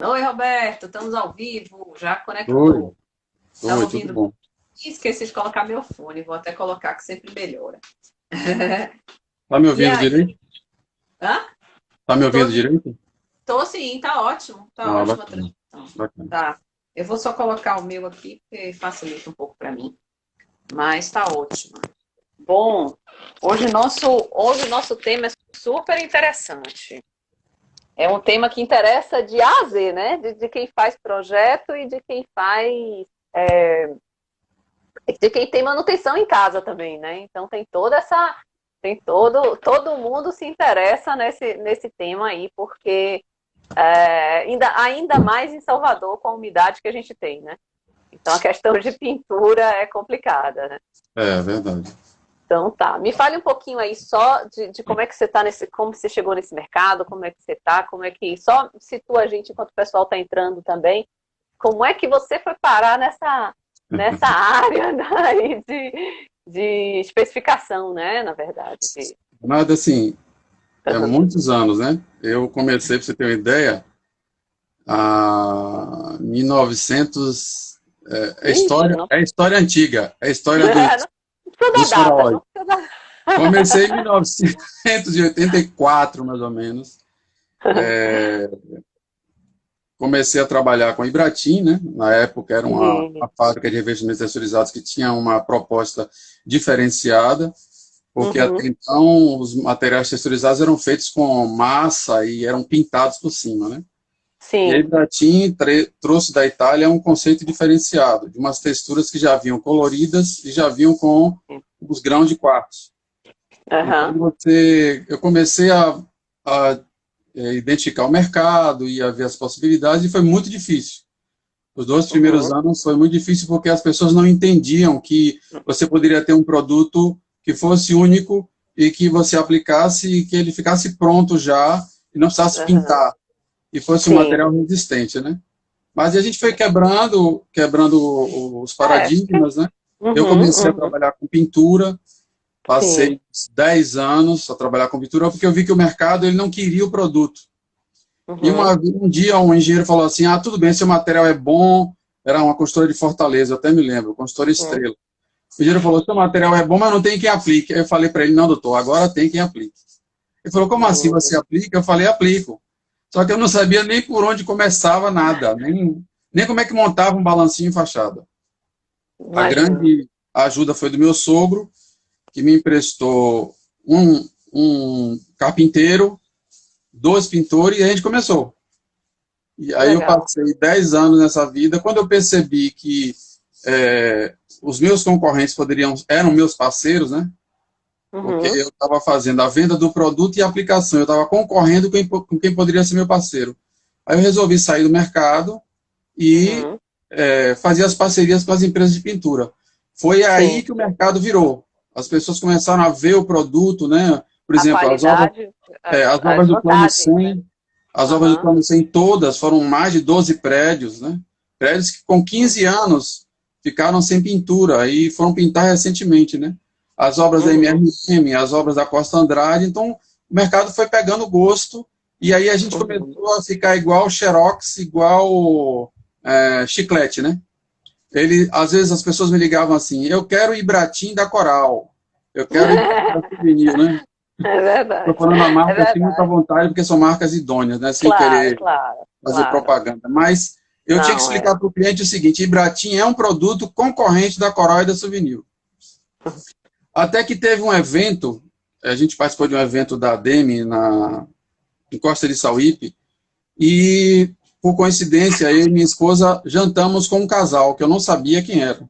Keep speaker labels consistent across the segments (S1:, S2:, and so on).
S1: Oi, Roberto, estamos ao vivo, já
S2: Oi,
S1: conectou. Estava
S2: oi, tudo
S1: ouvindo.
S2: bom?
S1: Esqueci de colocar meu fone, vou até colocar que sempre melhora.
S2: Tá me
S1: E
S2: ouvindo
S1: aí?
S2: direito?
S1: Hã?
S2: Tá me
S1: Tô,
S2: ouvindo direito?
S1: tô sim, tá
S2: Ah,
S1: ótima a
S2: bacana,
S1: transmissão.
S2: bacana.
S1: Tá. Eu vou só colocar o meu aqui, porque facilita um pouco para mim, mas tá ótimo. Bom, hoje nosso tema é super interessante. É um tema que interessa de A a Z, né? De quem faz projeto e de quem faz de quem tem manutenção em casa também, né? Então todo mundo se interessa nesse tema aí, porque ainda mais em Salvador com a umidade que a gente tem, né? Então a questão de pintura é complicada, né?
S2: É verdade.
S1: Então tá, me fale um pouquinho aí só de como é que você está como você chegou nesse mercado, como é que você está, como é que só situa a gente enquanto o pessoal está entrando também, como é que você foi parar nessa área daí de especificação, né? Na verdade.
S2: Nada assim, é muitos anos, né? Eu comecei, para você ter uma ideia, a 1900,
S1: Ixi, não,
S2: é história antiga, é história
S1: não precisa dar
S2: dos
S1: data,
S2: faraós.
S1: não precisa dar.
S2: Comecei em 1984, mais ou menos. Comecei a trabalhar com a Ibratim, né? Na época era uma fábrica de revestimentos texturizados que tinha uma proposta diferenciada, porque
S1: Uhum,
S2: até então os materiais texturizados eram feitos com massa e eram pintados por cima, né? E a
S1: sim.
S2: Ibratim trouxe da Itália um conceito diferenciado, de umas texturas que já vinham coloridas e já vinham com os grãos de quartzo. Então
S1: Aham.
S2: eu comecei a identificar o mercado e a ver as possibilidades e foi muito difícil. Os 2 primeiros
S1: Uhum.
S2: anos foi muito difícil porque as pessoas não entendiam que você poderia ter um produto que fosse único e que você aplicasse e que ele ficasse pronto já e não precisasse
S1: Aham.
S2: pintar e fosse um
S1: Sim.
S2: material resistente, né? Mas a gente foi quebrando os
S1: Porque.
S2: paradigmas, né? Eu
S1: Uhum,
S2: comecei a
S1: uhum.
S2: trabalhar com pintura,
S1: Sim.
S2: passei 10 anos a trabalhar com pintura porque eu vi que o mercado ele não queria o produto. E
S1: Uhum.
S2: um dia um engenheiro falou assim: ah, tudo bem, seu material é bom. Era uma consultora de Fortaleza, eu até me lembro, consultora
S1: Uhum.
S2: Estrela. O engenheiro falou: seu material é bom, mas não tem quem aplique. Aí eu falei para ele: não, doutor, agora tem quem aplique. Ele falou: como assim
S1: Uhum.
S2: você aplica? Eu falei: aplico. Só que eu não sabia nem por onde começava nada, nem como é que montava um balancinho em fachada. A
S1: Imagino.
S2: grande ajuda foi do meu sogro, que me emprestou um carpinteiro, 2 pintores, e a gente começou. E
S1: Que
S2: aí eu
S1: legal.
S2: passei 10 anos nessa vida. Quando eu percebi que os meus concorrentes eram meus parceiros, né? Porque
S1: Uhum.
S2: eu estava fazendo a venda do produto e a aplicação. Eu estava concorrendo com quem poderia ser meu parceiro. Aí eu resolvi sair do mercado e
S1: Uhum.
S2: fazer as parcerias com as empresas de pintura. Foi aí
S1: Sim.
S2: que o mercado virou. As pessoas começaram a ver o produto, né? Por
S1: A
S2: exemplo,
S1: qualidade,
S2: as
S1: as
S2: obras do Plano
S1: vantagens, né?
S2: 100, as obras do
S1: Aham.
S2: Plano 100 todas foram mais de 12 prédios, né? Prédios que com 15 anos ficaram sem pintura e foram pintar recentemente, né? As obras da
S1: Uhum.
S2: MRM, as obras da Costa Andrade, então o mercado foi pegando gosto e aí a gente
S1: Uhum.
S2: começou a ficar igual Xerox, igual chiclete, né? Às vezes as pessoas me ligavam assim, eu quero Ibratim da Coral, eu quero Ibratim da Souvenir, né?
S1: É
S2: Estou
S1: verdade.
S2: falando a
S1: É
S2: marca assim muito à
S1: verdade.
S2: vontade, porque são marcas idôneas, né? Sem
S1: Claro,
S2: querer
S1: claro,
S2: fazer
S1: claro.
S2: propaganda. Mas eu tinha que
S1: Não, é.
S2: explicar para o cliente o seguinte: Ibratim é um produto concorrente da Coral e da Souvenir. Até que teve um evento, a gente participou de um evento da ADEME em Costa de Sauípe, e por coincidência, eu e minha esposa jantamos com um casal que eu não sabia quem era.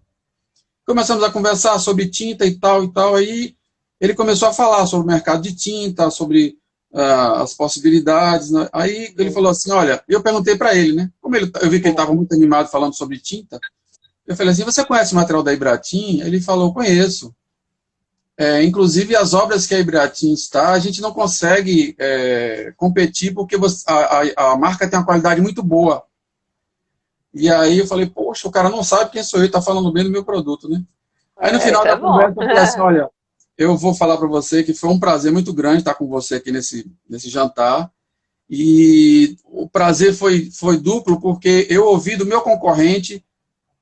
S2: Começamos a conversar sobre tinta e tal, aí ele começou a falar sobre o mercado de tinta, sobre as possibilidades, né? Aí ele falou assim, olha, eu perguntei para ele, né, eu vi que ele estava muito animado falando sobre tinta, eu falei assim, você conhece o material da Ibratim? Ele falou, conheço. Inclusive as obras que a Ibratim está, a gente não consegue competir porque a marca tem uma qualidade muito boa. E aí eu falei, poxa, o cara não sabe quem sou eu, está falando bem do meu produto, né? Aí no final
S1: Isso
S2: da
S1: é bom.
S2: conversa eu falei assim, olha, eu vou falar para você que foi um prazer muito grande estar com você aqui nesse jantar. E o prazer foi duplo, porque eu ouvi do meu concorrente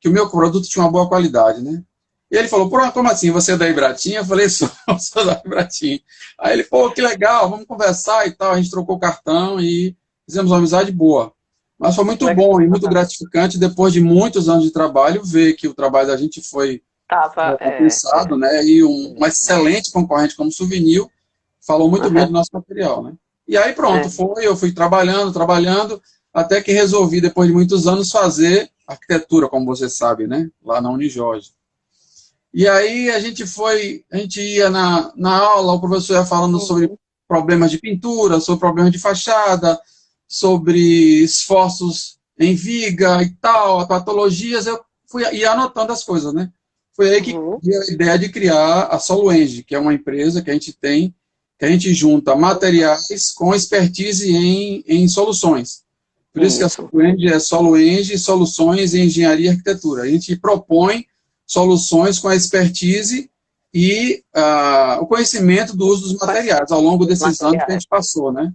S2: que o meu produto tinha uma boa qualidade, né? E ele falou, pô, como assim, você é da Ibratim? Eu falei, sou da Ibratim. Aí ele, pô, que legal, vamos conversar e tal. A gente trocou cartão e fizemos uma amizade boa. Mas foi muito bom e muito gratificante, depois de muitos anos de trabalho, ver que o trabalho da gente foi pensado, né? E um excelente concorrente como Souvenir falou muito bem do nosso material, né? E aí pronto, eu fui trabalhando, até que resolvi, depois de muitos anos, fazer arquitetura, como você sabe, né? Lá na Unijorge. E aí a gente ia na aula, o professor ia falando sobre problemas de pintura, sobre problemas de fachada, sobre esforços em viga e tal, patologias, eu ia anotando as coisas, né? Foi aí que veio a ideia de criar a SoloEng, que é uma empresa que a gente tem, que a gente junta materiais com expertise em soluções. Por isso que a SoloEng é SoloEng, Soluções em Engenharia e Arquitetura. A gente propõe soluções com a expertise e o conhecimento do uso dos materiais ao longo desses anos que a gente passou, né?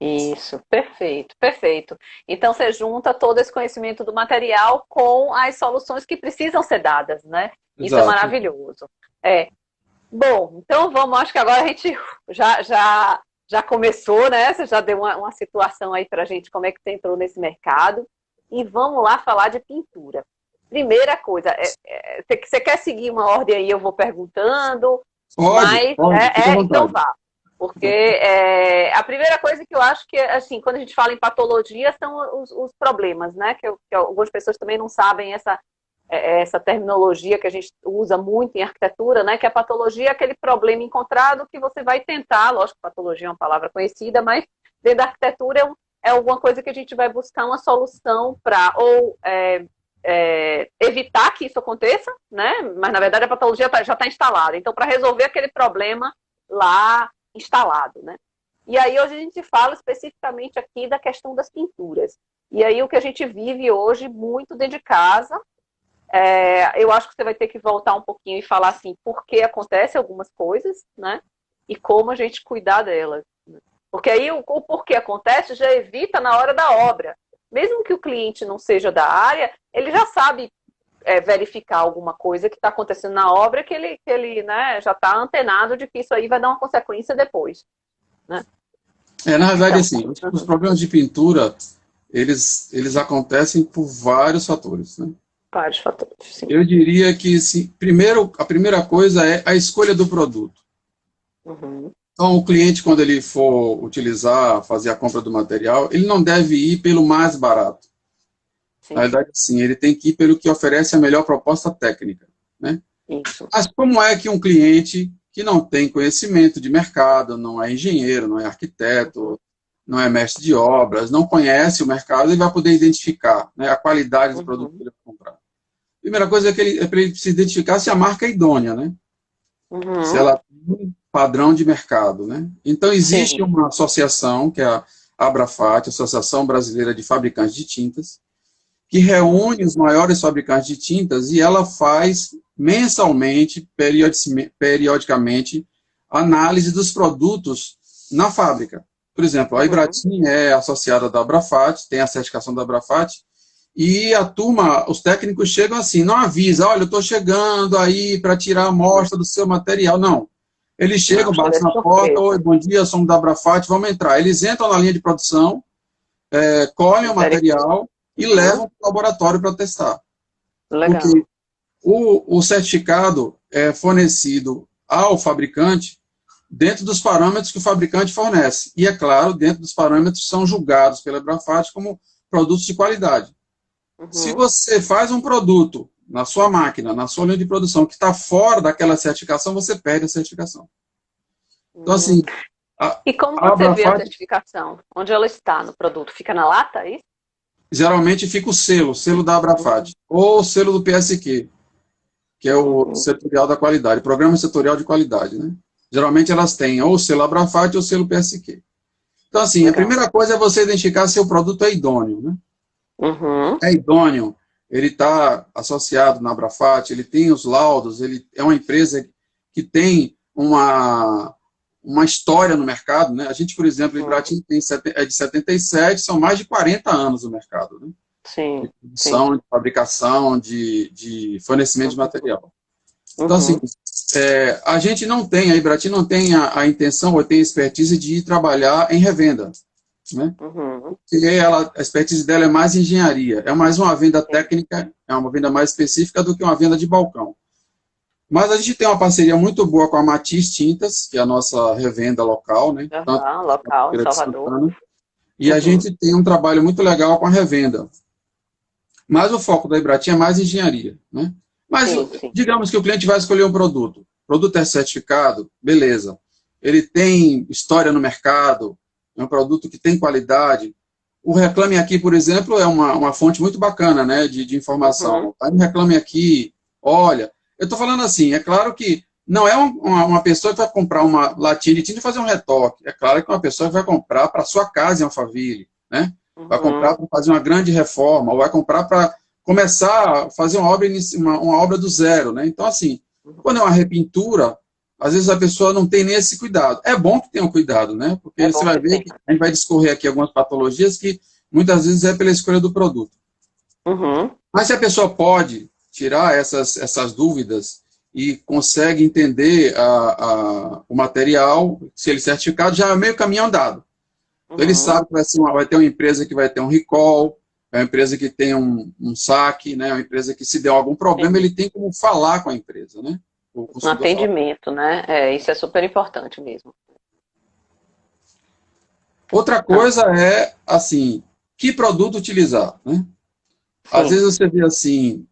S1: Isso, perfeito, perfeito. Então você junta todo esse conhecimento do material com as soluções que precisam ser dadas, né? Isso é maravilhoso. Bom, então vamos, acho que agora a gente já começou, né? Você já deu uma situação aí pra gente, como é que você entrou nesse mercado. E vamos lá falar de pintura. Primeira coisa, você quer seguir uma ordem aí, eu vou perguntando?
S2: Pode,
S1: então vá. Porque a primeira coisa que eu acho que, assim, quando a gente fala em patologia, são os problemas, né? Que algumas pessoas também não sabem essa terminologia que a gente usa muito em arquitetura, né? Que a patologia é aquele problema encontrado que você vai tentar, lógico que patologia é uma palavra conhecida, mas dentro da arquitetura é alguma coisa que a gente vai buscar uma solução para evitar que isso aconteça, né? Mas na verdade a patologia já está instalada. Então, para resolver aquele problema lá instalado, né? E aí hoje a gente fala especificamente aqui da questão das pinturas. E aí o que a gente vive hoje muito dentro de casa, eu acho que você vai ter que voltar um pouquinho e falar assim, por que acontecem algumas coisas, né? E como a gente cuidar delas. Porque aí o porquê acontece já evita na hora da obra. Mesmo que o cliente não seja da área, ele já sabe verificar alguma coisa que está acontecendo na obra que ele né, já está antenado de que isso aí vai dar uma consequência depois. Né?
S2: Na verdade, assim, os problemas de pintura, eles acontecem por vários fatores, né?
S1: Vários fatores, sim.
S2: Eu diria que, a primeira coisa é a escolha do produto. Então, o cliente, quando ele for fazer a compra do material, ele não deve ir pelo mais barato. Sim. Na verdade, sim, ele tem que ir pelo que oferece a melhor proposta técnica, né?
S1: Isso.
S2: Mas como é que um cliente que não tem conhecimento de mercado, não é engenheiro, não é arquiteto, não é mestre de obras, não conhece o mercado, ele vai poder identificar, né, a qualidade do produto que ele vai comprar? Primeira coisa é que ele se identificar se a marca é idônea, né? Se ela tem um padrão de mercado, né? Então, existe uma associação, que é a Abrafat, Associação Brasileira de Fabricantes de Tintas, que reúne os maiores fabricantes de tintas e ela faz mensalmente, periodicamente, análise dos produtos na fábrica. Por exemplo, a Ibratim é associada da Abrafat, tem a certificação da Abrafat, e a turma, os técnicos chegam assim, não avisa, olha, eu estou chegando aí para tirar a amostra do seu material. Não. Eles chegam, batem na porta, oi, bom dia, somos da Abrafat, vamos entrar. Eles entram na linha de produção, colhem o material e levam para o laboratório para testar.
S1: Legal.
S2: Porque o certificado é fornecido ao fabricante dentro dos parâmetros que o fabricante fornece. E, é claro, dentro dos parâmetros que são julgados pela Abrafat como produtos de qualidade. Se você faz um produto na sua máquina, na sua linha de produção, que está fora daquela certificação, você perde a certificação. Então, assim...
S1: E como você vê a certificação? Onde ela está no produto? Fica na lata, é isso?
S2: Geralmente fica o selo da Abrafat, ou o selo do PSQ, que é o setorial da qualidade, Programa Setorial de Qualidade, né? Geralmente elas têm ou o selo Abrafat ou o selo PSQ. Então, assim, a primeira coisa é você identificar se o produto é idôneo, né? É idôneo, ele está associado na Abrafat, ele tem os laudos, ele é uma empresa que tem um uma história no mercado, né? A gente, por exemplo, em Ibratim é de 77, são mais de 40 anos no mercado, né?
S1: Sim,
S2: De produção, de fabricação, de fornecimento de material. Então, assim, a gente não tem, a Ibratim não tem a intenção ou tem a expertise de trabalhar em revenda, né? Porque a expertise dela é mais engenharia, é mais uma venda técnica, é uma venda mais específica do que uma venda de balcão. Mas a gente tem uma parceria muito boa com a Matiz Tintas, que é a nossa revenda local, né?
S1: Local, em Salvador.
S2: E a gente tem um trabalho muito legal com a revenda. Mas o foco da Ibratim é mais engenharia, né? Mas digamos que o cliente vai escolher um produto. O produto é certificado, beleza. Ele tem história no mercado, é um produto que tem qualidade. O Reclame Aqui, por exemplo, é uma fonte muito bacana, né, de informação. Aí no Reclame Aqui, olha, eu estou falando assim, é claro que não é uma pessoa que vai comprar uma latinha de tinta e fazer um retoque. É claro que é uma pessoa que vai comprar para a sua casa em Alphaville, né? Vai comprar para fazer uma grande reforma, ou vai comprar para começar a fazer uma obra do zero, né? Então, assim, quando é uma repintura, às vezes a pessoa não tem nem esse cuidado. É bom que tenha um cuidado, né? Porque você vai ver que a gente vai discorrer aqui algumas patologias que muitas vezes é pela escolha do produto. Mas se a pessoa pode tirar essas dúvidas e consegue entender o material, se ele é certificado, já é meio caminho andado. Então, ele sabe que vai ter uma empresa que vai ter um recall, é uma empresa que tem um saque, né? Uma empresa que, se der algum problema, ele tem como falar com a empresa, né?
S1: Um atendimento, né? Isso é super importante mesmo.
S2: Outra coisa é, assim, que produto utilizar, né? Às vezes você vê assim,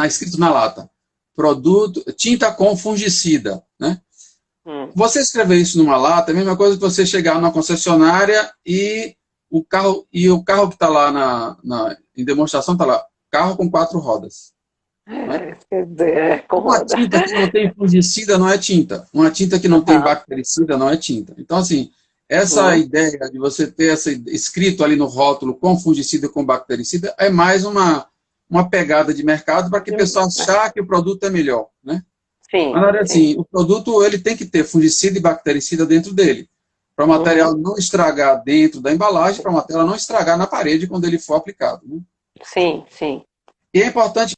S2: escrito na lata, tinta com fungicida, né? Você escrever isso numa lata é a mesma coisa que você chegar numa concessionária e o carro que está lá em demonstração está lá, carro com 4 rodas. Né? Uma tinta que não tem fungicida não é tinta. Uma tinta que não tem bactericida não é tinta. Então, assim, essa ideia de você ter escrito ali no rótulo com fungicida e com bactericida é mais uma pegada de mercado para que o pessoal achar que o produto é melhor, né? Mas, assim, o produto ele tem que ter fungicida e bactericida dentro dele, para o material não estragar dentro da embalagem, para o material não estragar na parede quando ele for aplicado. Né?
S1: Sim, sim.
S2: E é importante...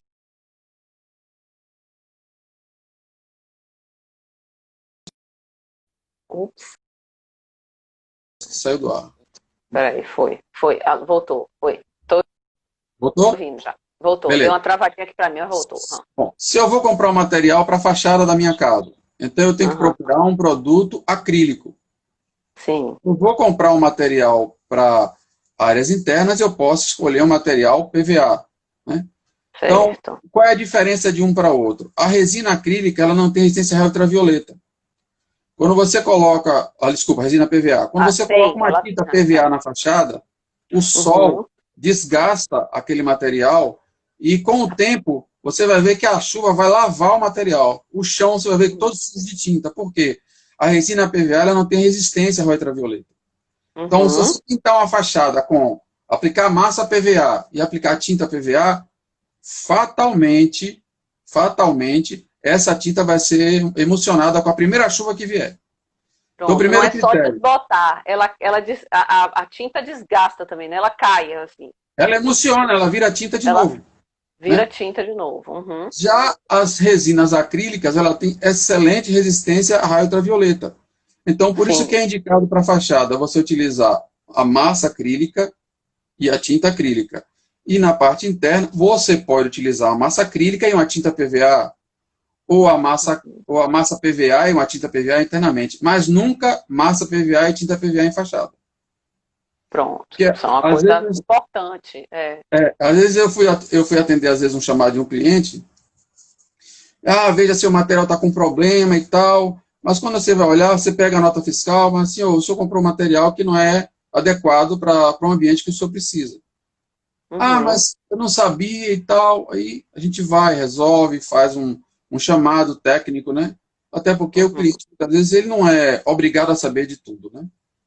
S1: Ups.
S2: Saiu do ar.
S1: Peraí, foi. Voltou, foi.
S2: Voltou?
S1: Ouvindo já. Voltou.
S2: Beleza.
S1: Deu uma travadinha aqui para mim, mas voltou.
S2: Bom, se eu vou comprar um material para a fachada da minha casa, então eu tenho que procurar um produto acrílico.
S1: Sim.
S2: Eu vou comprar um material para áreas internas, eu posso escolher um material PVA. Né? Então, qual é a diferença de um para outro? A resina acrílica ela não tem resistência à ultravioleta. Quando você coloca... resina PVA. Quando você coloca uma tinta PVA na fachada, o sol desgasta aquele material e, com o tempo, você vai ver que a chuva vai lavar o material. O chão, você vai ver que todos sujos de tinta. Por quê? A resina PVA ela não tem resistência à ultravioleta. Então, se você pintar uma fachada com aplicar massa PVA e aplicar tinta PVA, fatalmente, essa tinta vai ser emulsionada com a primeira chuva que vier.
S1: Pronto, então, primeiro não é critério. Só desbotar, a tinta desgasta também, né? Ela cai, assim.
S2: Ela emulsiona, ela vira tinta de novo.
S1: Vira tinta de novo.
S2: Já as resinas acrílicas, ela tem excelente resistência à raio ultravioleta. Então, por isso que é indicado para a fachada você utilizar a massa acrílica e a tinta acrílica. E na parte interna, você pode utilizar a massa acrílica e uma tinta PVA, ou a massa PVA e uma tinta PVA internamente, mas nunca massa PVA e tinta PVA em fachada.
S1: Pronto, isso é uma coisa importante.
S2: Às vezes eu fui atender às vezes um chamado de um cliente, veja se o material está com problema e tal, mas quando você vai olhar, você pega a nota fiscal, mas assim, o senhor comprou um material que não é adequado para o ambiente que o senhor precisa. Mas eu não sabia e tal, aí a gente vai, resolve, faz um chamado técnico, né? Até porque o cliente, às vezes, ele não é obrigado a saber de tudo, né?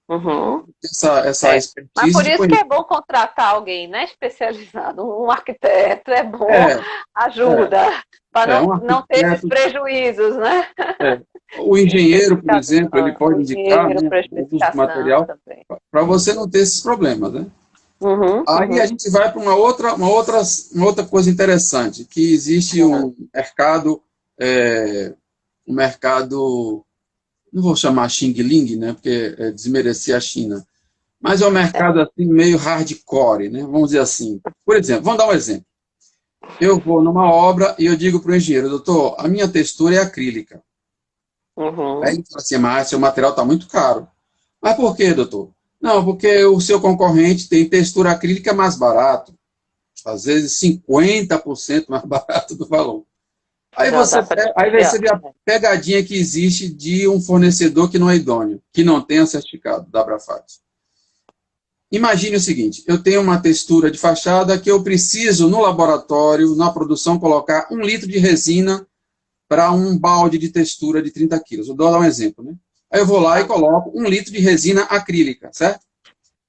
S1: Uhum.
S2: essa expertise.
S1: Mas por isso que é bom contratar alguém, né, especializado, um arquiteto, é bom, ajuda, para não ter esses prejuízos, né?
S2: O engenheiro, por exemplo, ele pode indicar, né, o uso do material para você não ter esses problemas, né? Aí a gente vai para uma outra coisa interessante, que existe um mercado, não vou chamar Xing Ling, né, porque é desmerecer a China, mas é um mercado assim, meio hardcore, né, vamos dizer assim. Por exemplo, vamos dar um exemplo. Eu vou numa obra e eu digo para o engenheiro, doutor, a minha textura é acrílica. Aí ele fala assim, mas seu material está muito caro. Mas por quê, doutor? Não, porque o seu concorrente tem textura acrílica mais barato. Às vezes 50% mais barato do valor. Aí vai ser a pegadinha que existe de um fornecedor que não é idôneo, que não tem o certificado da Abrafat. Imagine o seguinte, eu tenho uma textura de fachada que eu preciso, no laboratório, na produção, colocar 1 litro de resina para um balde de textura de 30 quilos. Eu vou dar um exemplo, né? Aí eu vou lá e coloco 1 litro de resina acrílica, certo?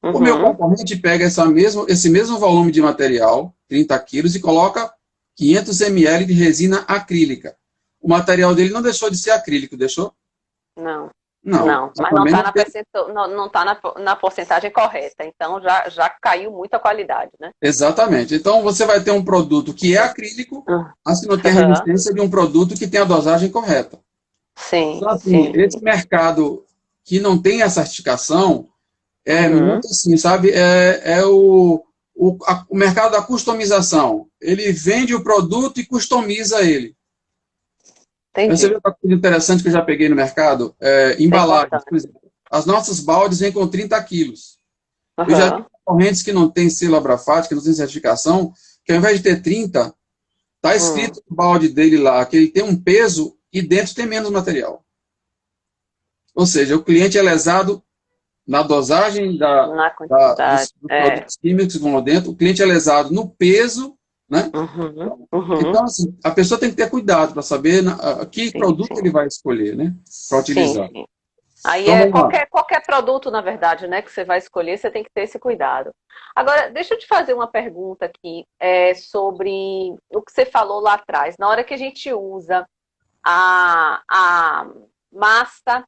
S2: O meu concorrente pega esse mesmo volume de material, 30 quilos, e coloca 500 ml de resina acrílica. O material dele não deixou de ser acrílico, deixou?
S1: Não. Não, mas não está na porcentagem correta, então já caiu muito a qualidade, né?
S2: Exatamente. Então você vai ter um produto que é acrílico, mas que não tem a resistência de um produto que tem a dosagem correta.
S1: Sim.
S2: Então, assim, esse mercado que não tem a certificação é muito assim, sabe? O mercado da customização. Ele vende o produto e customiza ele.
S1: Entendi.
S2: Você viu uma coisa interessante que eu já peguei no mercado? Embalagens, por exemplo. As nossas baldes vêm com 30 quilos. Eu já vi concorrentes que não têm selo Abrafat, que não têm certificação, que ao invés de ter 30, está escrito no balde dele lá que ele tem um peso e dentro tem menos material. Ou seja, o cliente é lesado na dosagem dos produtos químicos que vão lá dentro, o cliente é lesado no peso, né? Então, assim, a pessoa tem que ter cuidado para saber que produto ele vai escolher, né? Para utilizar.
S1: Sim. Aí então, qualquer produto, na verdade, né, que você vai escolher, você tem que ter esse cuidado. Agora, deixa eu te fazer uma pergunta aqui sobre o que você falou lá atrás. Na hora que a gente usa a massa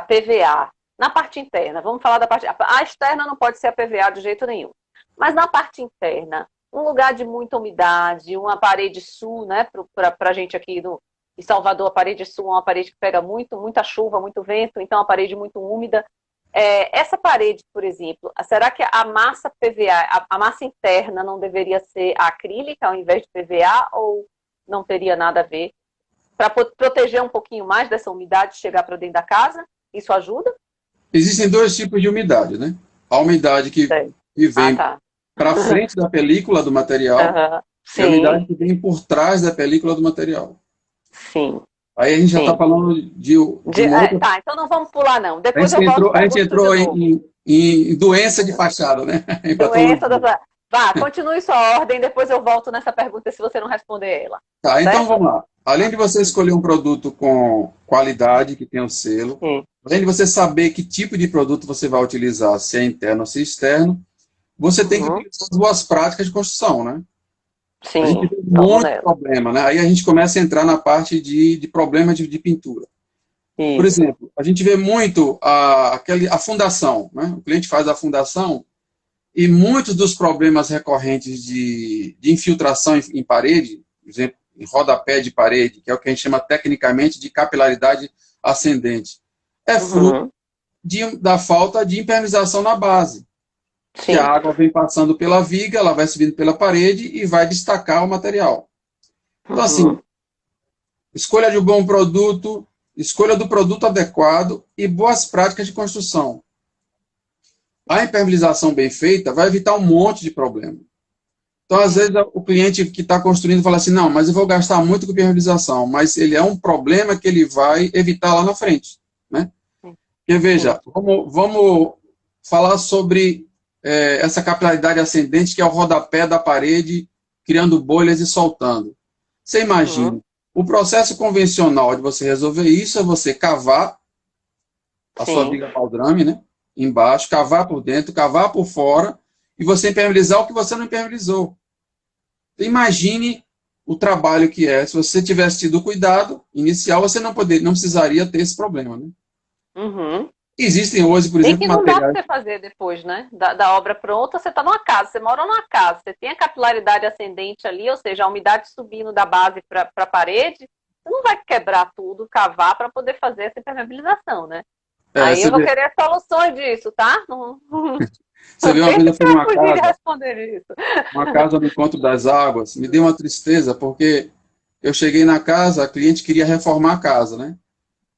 S1: PVA, na parte interna, vamos falar da parte... A externa não pode ser a PVA de jeito nenhum. Mas na parte interna, um lugar de muita umidade, uma parede sul, né, para a gente aqui em Salvador, a parede sul é uma parede que pega muita chuva, muito vento, então é uma parede muito úmida. Essa parede, por exemplo, será que a massa PVA, a massa interna não deveria ser acrílica ao invés de PVA ou não teria nada a ver? Para proteger um pouquinho mais dessa umidade chegar para dentro da casa, isso ajuda?
S2: Existem 2 tipos de umidade, né? A umidade que vem para frente da película do material e a umidade que vem por trás da película do material.
S1: Sim.
S2: Aí a gente já está falando de
S1: Tá, então não vamos pular, não. Depois
S2: a gente entrou em doença de fachada, né?
S1: Doença da... Vá, continue sua ordem, depois eu volto nessa pergunta se você não responder ela.
S2: Tá, então vamos lá. Além de você escolher um produto com qualidade, que tem o selo, além de você saber que tipo de produto você vai utilizar, se é interno ou se é externo, você tem que utilizar as boas práticas de construção, né?
S1: Sim.
S2: A gente tem muito problema, né? Aí a gente começa a entrar na parte de problema de pintura. Por exemplo, a gente vê muito a fundação, né? O cliente faz a fundação e muitos dos problemas recorrentes de infiltração em parede, por exemplo, em rodapé de parede, que é o que a gente chama tecnicamente de capilaridade ascendente, é fruto da falta de impermeabilização na base. Que a água vem passando pela viga, ela vai subindo pela parede e vai destacar o material. Então, assim, escolha de um bom produto, escolha do produto adequado e boas práticas de construção. A impermeabilização bem feita vai evitar um monte de problema. Então, às vezes, o cliente que está construindo fala assim, não, mas eu vou gastar muito com impermeabilização, mas ele é um problema que ele vai evitar lá na frente. Né? Porque, veja, vamos falar sobre essa capilaridade ascendente, que é o rodapé da parede, criando bolhas e soltando. Você imagina, o processo convencional de você resolver isso é você cavar, a sua
S1: Sim.
S2: viga baldrame, né? Embaixo, cavar por dentro, cavar por fora, e você impermeabilizar o que você não impermeabilizou. Então, imagine o trabalho que é. Se você tivesse tido o cuidado inicial, você não precisaria ter esse problema, né?
S1: Uhum.
S2: Existem hoje, por
S1: E
S2: exemplo,
S1: que não dá para
S2: materiais.
S1: você fazer depois, né? Da obra pronta, você está numa casa, você mora numa casa, você tem a capilaridade ascendente ali, ou seja, a umidade subindo da base para a parede, você não vai quebrar tudo, cavar para poder fazer essa impermeabilização, né? Aí eu
S2: Você
S1: vou
S2: vê,
S1: querer soluções disso, tá? Não,
S2: você
S1: não
S2: vê, uma vez
S1: pense
S2: eu
S1: que
S2: fui
S1: você vai
S2: numa
S1: fugir de
S2: casa,
S1: responder isso.
S2: no encontro das águas, me deu uma tristeza, porque eu cheguei na casa, a cliente queria reformar a casa, né?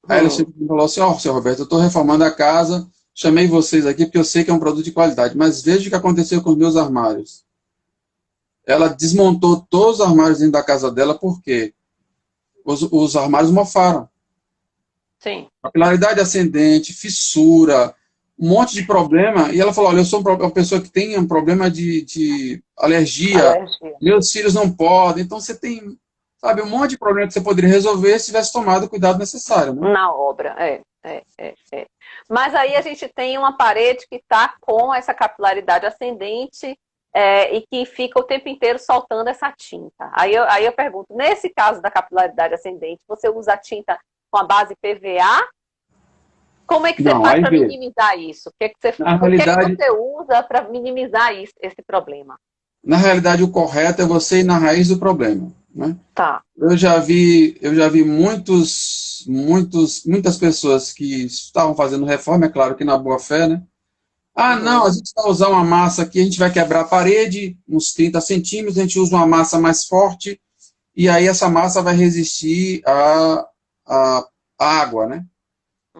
S2: Aí ela
S1: Hum,
S2: chegou e falou assim, ó, seu Roberto, eu estou reformando a casa, chamei vocês aqui porque eu sei que é um produto de qualidade, mas veja o que aconteceu com os meus armários. Ela desmontou todos os armários dentro da casa dela, porque os armários mofaram.
S1: sim,
S2: Capilaridade ascendente, fissura, um monte de problema. E ela falou, olha, eu sou uma pessoa que tem um problema de alergia,
S1: alergia.
S2: meus filhos não podem. Então você tem, sabe, um monte de problema que você poderia resolver se tivesse tomado o cuidado necessário, né?
S1: Na obra, é. Mas aí a gente tem uma parede que está com essa capilaridade ascendente e que fica o tempo inteiro soltando essa tinta. Aí eu pergunto, nesse caso da capilaridade ascendente, você usa a tinta com a base PVA? Como é que você
S2: Não,
S1: faz
S2: aí
S1: para
S2: vê.
S1: minimizar isso?
S2: Na
S1: O que é que
S2: realidade,
S1: você usa para minimizar esse problema?
S2: na realidade, o correto é você ir na raiz do problema, né?
S1: Tá.
S2: Eu já vi muitas pessoas que estavam fazendo reforma, é claro que na boa fé, né? Ah, não, a
S1: Uhum,
S2: gente vai usar uma massa aqui, a gente vai quebrar a parede, uns 30 centímetros, a gente usa uma massa mais forte, e aí essa massa vai resistir à água, né?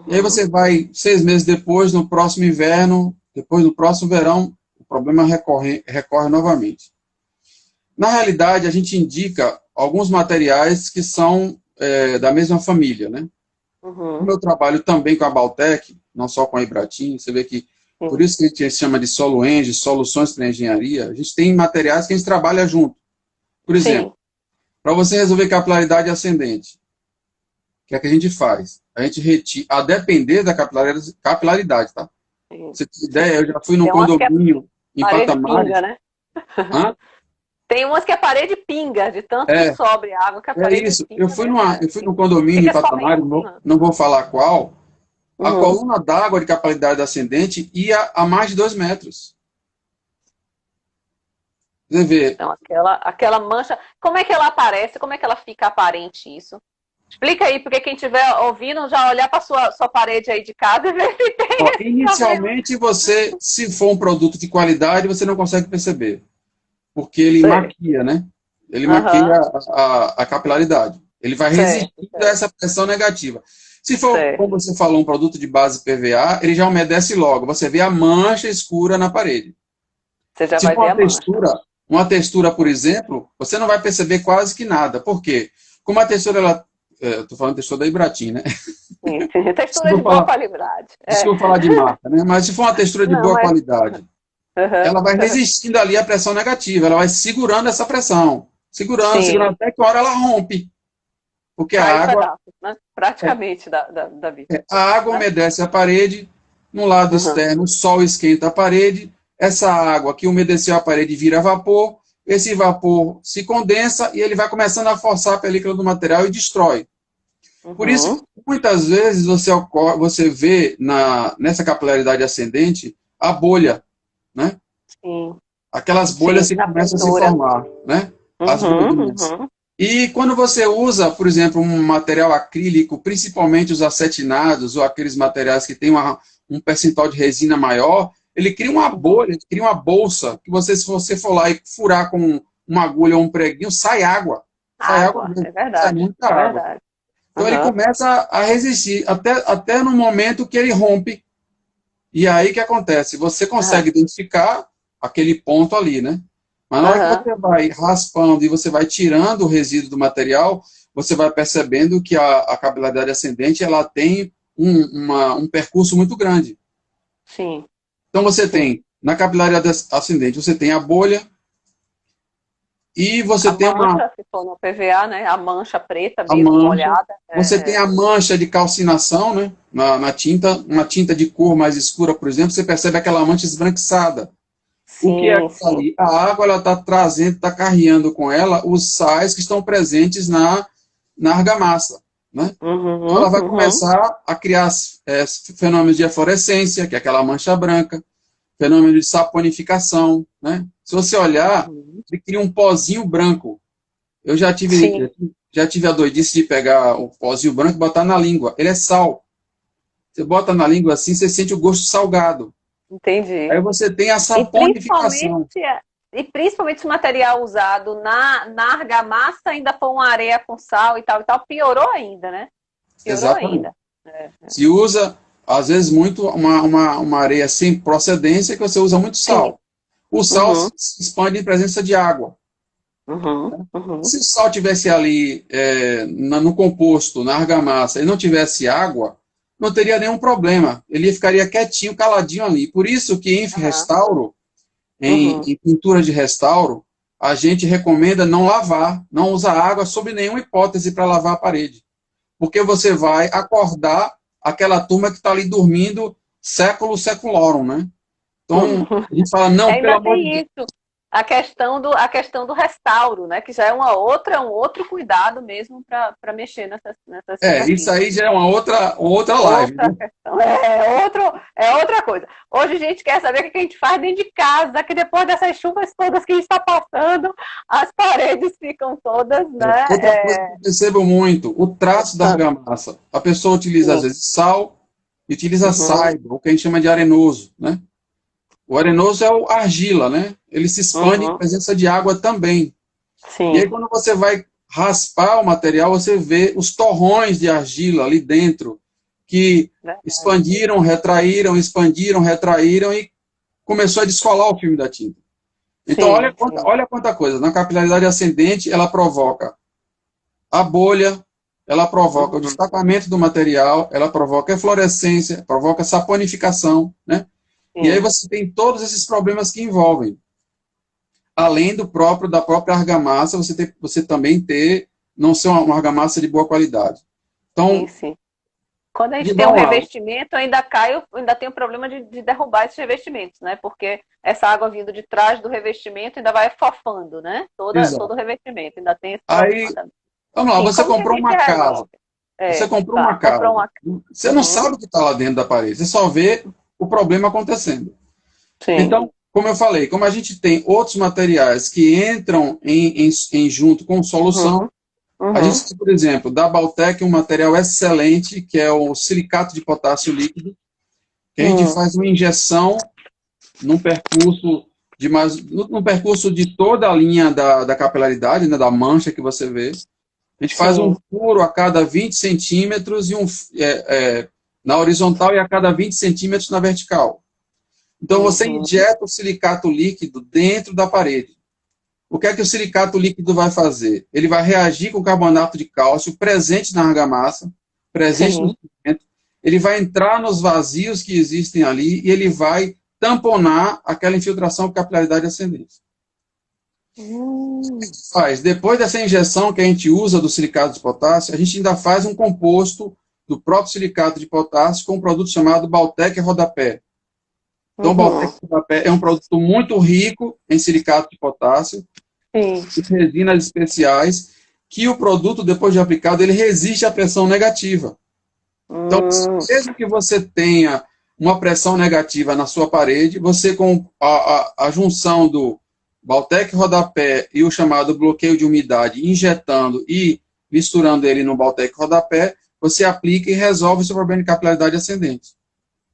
S2: E aí
S1: uhum,
S2: você vai, 6 meses depois, no próximo inverno, depois no próximo verão, o problema recorre novamente. Na realidade, a gente indica alguns materiais que são da mesma família, né? Como
S1: uhum,
S2: eu trabalho também com a Baltec, não só com a Ibratim, você vê que, por
S1: sim.
S2: isso que a gente chama de SoloEng, soluções para engenharia, a gente tem materiais que a gente trabalha junto. Por exemplo,
S1: Sim.
S2: para você resolver capilaridade ascendente, o que é que a gente faz? A gente retira, a depender da capilaridade, tá? Pra
S1: Sim.
S2: você ter ideia, eu já fui num
S1: Tem umas que é
S2: condomínio em
S1: parede pinga,
S2: Patamares.
S1: né?
S2: Hã?
S1: Tem umas que a parede pinga, de tanto que
S2: É,
S1: sobe água, que a
S2: é
S1: parede
S2: isso. Eu
S1: pinga
S2: fui,
S1: mesmo.
S2: eu fui num condomínio em
S1: Fica
S2: Patamares,
S1: escorrendo.
S2: não vou falar qual, a
S1: Uhum.
S2: coluna d'água de capilaridade ascendente ia a mais de 2 metros. Você vê,
S1: Então, aquela mancha, como é que ela aparece? Como é que ela fica aparente isso? Explica aí, porque quem estiver ouvindo já olhar para sua parede aí de casa e ver se tem
S2: ó,
S1: esse problema.
S2: inicialmente você, se for um produto de qualidade, você não consegue perceber, porque ele
S1: Sei.
S2: maquia, né? Ele maquia
S1: Aham.
S2: a capilaridade. Ele vai resistir
S1: Certo,
S2: a
S1: certo,
S2: essa pressão negativa. Se for, como
S1: certo.
S2: você falou, um produto de base PVA, ele já umedece logo. Você vê a mancha escura na parede.
S1: Você já
S2: Se
S1: vai
S2: for
S1: ver a mancha.
S2: uma textura, por exemplo, você não vai perceber quase que nada. Por quê? Como a textura, estou falando textura da Ibratim, né?
S1: Sim, sim. Textura de
S2: Desculpa
S1: boa
S2: falar,
S1: qualidade. É.
S2: desculpa falar de marca, né? Mas se for uma textura de
S1: Não,
S2: boa
S1: mas.
S2: qualidade,
S1: Aham.
S2: ela vai resistindo ali à pressão negativa, ela vai segurando essa pressão, segurando, segurando,
S1: Sim.
S2: até que uma hora ela rompe. Porque
S1: Cai os pedaços, né?
S2: é,
S1: Praticamente da vida,
S2: a água
S1: né?
S2: umedece a parede, no lado
S1: Uhum.
S2: externo o sol esquenta a parede, essa água que umedeceu a parede vira vapor, esse vapor se condensa e ele vai começando a forçar a película do material e destrói. Por isso que
S1: Uhum.
S2: muitas vezes você vê nessa capilaridade ascendente a bolha, né?
S1: Sim,
S2: Aquelas bolhas
S1: sim,
S2: que
S1: na
S2: começam a se
S1: pintura.
S2: formar, né? As
S1: Uhum,
S2: bolinhas.
S1: uhum.
S2: E quando você usa, por exemplo, um material acrílico, principalmente os acetinados ou aqueles materiais que têm um percentual de resina maior, ele cria uma
S1: Uhum.
S2: bolha, ele cria uma bolsa, que você, se você for lá e furar com uma agulha ou um preguinho, sai água. Sai água
S1: Água,
S2: mesmo,
S1: é
S2: sai
S1: verdade,
S2: muita
S1: é
S2: água.
S1: verdade.
S2: Então ele
S1: Uhum.
S2: começa a resistir, até no momento que ele rompe. E aí o que acontece? Você
S1: Aham,
S2: consegue identificar aquele ponto ali, né? Mas na hora que
S1: aham.
S2: você vai raspando e você vai tirando o resíduo do material, você vai percebendo que a capilaridade ascendente ela tem um percurso muito grande.
S1: Sim,
S2: Então você
S1: sim.
S2: tem, na capilaridade ascendente, você tem a bolha, E você
S1: A
S2: tem
S1: mancha, se for no PVA, né? A mancha preta
S2: a
S1: mesmo,
S2: mancha,
S1: molhada.
S2: você tem a mancha de calcinação, né? Na tinta, uma tinta de cor mais escura, por exemplo, você percebe aquela mancha esbranquiçada. O que é
S1: Sim,
S2: aquilo
S1: sim.
S2: ali? A água ela está trazendo, está carreando com ela os sais que estão presentes na argamassa, né? Então
S1: Uhum,
S2: ela vai
S1: uhum.
S2: começar a criar fenômenos de eflorescência, que é aquela mancha branca, fenômeno de saponificação, né? Se você olhar,
S1: Uhum.
S2: ele cria um pozinho branco. Eu
S1: Sim,
S2: já tive a doidice de pegar o pozinho branco e botar na língua. Ele é sal. Você bota na língua assim, você sente o gosto salgado. Aí
S1: entendi.
S2: você tem a
S1: E principalmente,
S2: saponificação.
S1: se o material usado na argamassa ainda for uma areia com sal e tal, piorou ainda, né? Piorou
S2: Exatamente.
S1: ainda. É.
S2: Se usa, às vezes, muito uma areia sem procedência, que você usa muito
S1: Sim.
S2: sal. O sal
S1: Uhum,
S2: se expande em presença de água.
S1: uhum, uhum.
S2: Se o sal tivesse ali no composto, na argamassa, e não tivesse água, não teria nenhum problema. Ele ficaria quietinho, caladinho ali. Por isso que em
S1: Aham,
S2: restauro,
S1: uhum.
S2: em pintura de restauro, a gente recomenda não lavar, não usar água sob nenhuma hipótese para lavar a parede. Porque você vai acordar aquela turma que está ali dormindo século seculorum, né? Então, a gente fala, não, pelo
S1: Ainda
S2: amor de
S1: tem
S2: Deus.
S1: isso. A questão do restauro, né? Que já é um outro cuidado mesmo para mexer nessas
S2: Isso
S1: superfícies.
S2: aí já é uma outra live,
S1: Outra
S2: né?
S1: questão. É outra coisa. Hoje a gente quer saber o que a gente faz dentro de casa, que depois dessas chuvas todas que a gente está passando, as paredes ficam todas, né?
S2: Outra coisa que eu percebo muito, o traço da argamassa. A pessoa utiliza, às
S1: Sim.
S2: vezes, sal e utiliza
S1: Uhum,
S2: saibo, o que a gente chama de arenoso, né? O arenoso é o argila, né? Ele se expande em
S1: uhum,
S2: presença de água também. E aí,
S1: sim.
S2: quando você vai raspar o material, você vê os torrões de argila ali dentro, que
S1: Verdade.
S2: expandiram, retraíram e começou a descolar o filme da tinta. Então,
S1: Sim, sim.
S2: olha quanta coisa. Na capilaridade ascendente, ela provoca a bolha, ela provoca o
S1: Uhum,
S2: destacamento do material, ela provoca eflorescência, provoca saponificação, né? E aí
S1: sim.
S2: você tem todos esses problemas que envolvem. Além da própria argamassa, você também ter, não ser uma argamassa de boa qualidade.
S1: Sim,
S2: Então,
S1: sim. Quando a gente tem um
S2: vamos lá.
S1: revestimento, ainda tem o problema de derrubar esses revestimentos, né? Porque essa água vindo de trás do revestimento ainda vai fofando, né? Todo o
S2: Exato.
S1: revestimento, ainda tem esse problema
S2: Aí,
S1: também.
S2: vamos lá,
S1: Sim,
S2: você
S1: como que a
S2: comprou
S1: gente
S2: uma casa.
S1: resolve?
S2: Você comprou
S1: Tá,
S2: uma
S1: comprou
S2: casa.
S1: uma.
S2: Você não
S1: Uhum,
S2: sabe o que está lá dentro da parede, você só vê o problema acontecendo.
S1: sim.
S2: Então, como eu falei, como a gente tem outros materiais que entram em junto com solução,
S1: Uhum,
S2: a
S1: uhum,
S2: gente tem, por exemplo, da Baltec um material excelente, que é o silicato de potássio líquido, que a gente
S1: hum,
S2: faz uma injeção num percurso no percurso de toda a linha da capilaridade, né, da mancha que você vê. A gente faz um
S1: sim.
S2: furo a cada 20 centímetros na horizontal e a cada 20 centímetros na vertical. Então, você
S1: Uhum,
S2: injeta o silicato líquido dentro da parede. O que é que o silicato líquido vai fazer? Ele vai reagir com o carbonato de cálcio presente na argamassa, presente no
S1: sim.
S2: cimento. Ele vai entrar nos vazios que existem ali e ele vai tamponar aquela infiltração com capilaridade ascendente.
S1: Hum,
S2: Faz. Depois dessa injeção que a gente usa do silicato de potássio, a gente ainda faz um composto do próprio silicato de potássio com um produto chamado Baltec Rodapé. Então, o Baltec
S1: uhum,
S2: Rodapé é um produto muito rico em silicato de potássio
S1: sim.
S2: e resinas especiais que o produto, depois de aplicado, ele resiste à pressão negativa. Então,
S1: Hum,
S2: mesmo que você tenha uma pressão negativa na sua parede, você com a junção do Baltec Rodapé e o chamado bloqueio de umidade, injetando e misturando ele no Baltec Rodapé, você aplica e resolve o seu problema de capilaridade ascendente.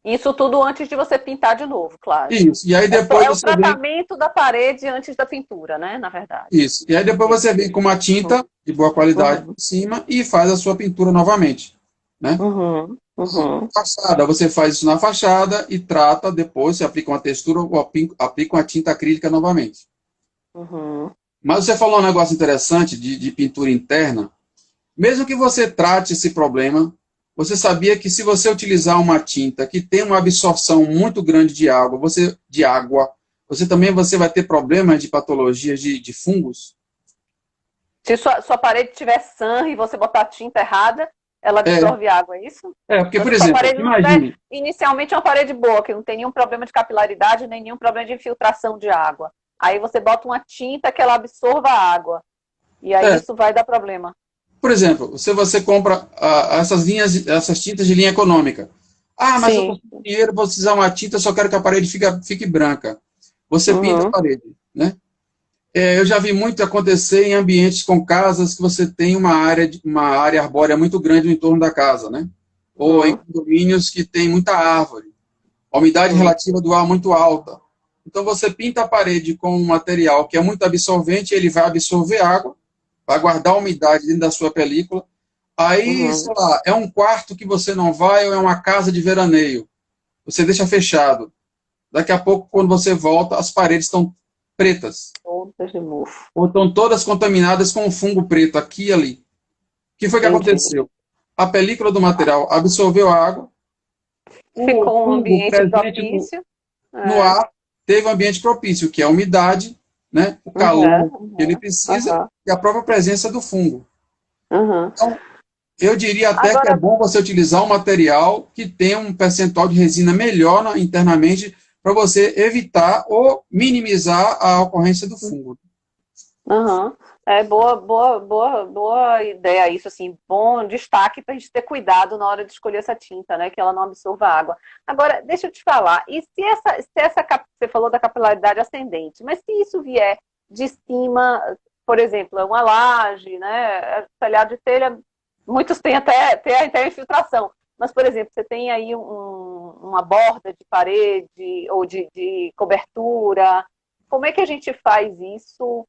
S1: Isso tudo antes de você pintar de novo, claro.
S2: Isso. E aí depois
S1: É o
S2: você vem.
S1: tratamento da parede antes da pintura, né? Na verdade.
S2: Isso. E aí depois você vem com uma tinta de boa qualidade
S1: Uhum,
S2: por cima e faz a sua pintura novamente, né?
S1: uhum, uhum,
S2: Fachada, você faz isso na fachada e trata, depois você aplica uma textura ou aplica uma tinta acrílica novamente.
S1: uhum.
S2: Mas você falou um negócio interessante de pintura interna. Mesmo que você trate esse problema, você sabia que se você utilizar uma tinta que tem uma absorção muito grande de água, você também vai ter problemas de patologias de fungos?
S1: Se sua parede tiver sã e você botar tinta errada, ela absorve água, é isso?
S2: Porque, por exemplo, imagine...
S1: Inicialmente é uma parede boa, que não tem nenhum problema de capilaridade, nem nenhum problema de infiltração de água. Aí você bota uma tinta que ela absorva a água. E aí isso vai dar problema.
S2: Por exemplo, se você compra essas tintas de linha econômica. Ah, mas eu tenho dinheiro, vou precisar uma tinta, só quero que a parede fique branca. Você pinta a parede, né? Eu já vi muito acontecer em ambientes com casas que você tem uma área arbórea muito grande no entorno da casa, né? Ou em condomínios que tem muita árvore. A umidade relativa do ar muito alta. Então você pinta a parede com um material que é muito absorvente, ele vai absorver água, vai guardar a umidade dentro da sua película. Aí, sei lá, é um quarto que você não vai ou é uma casa de veraneio. Você deixa fechado. Daqui a pouco, quando você volta, as paredes estão pretas.
S1: Todas de mofo.
S2: Ou estão todas contaminadas com um fungo preto, aqui e ali. O que foi que aconteceu? A película do material absorveu a água.
S1: Ficou um ambiente propício.
S2: No ar, teve um ambiente propício, que é a umidade, né, o calor que ele precisa e a própria presença do fungo. Então, eu diria até que é bom você utilizar um material que tenha um percentual de resina melhor internamente para você evitar ou minimizar a ocorrência do fungo.
S1: É boa ideia isso, assim, bom destaque para a gente ter cuidado na hora de escolher essa tinta, né, que ela não absorva água. Agora, deixa eu te falar, e você falou da capilaridade ascendente, mas se isso vier de cima, por exemplo, uma laje, né, telhado de telha, muitos têm até infiltração, mas, por exemplo, você tem aí uma borda de parede ou de cobertura, como é que a gente faz isso?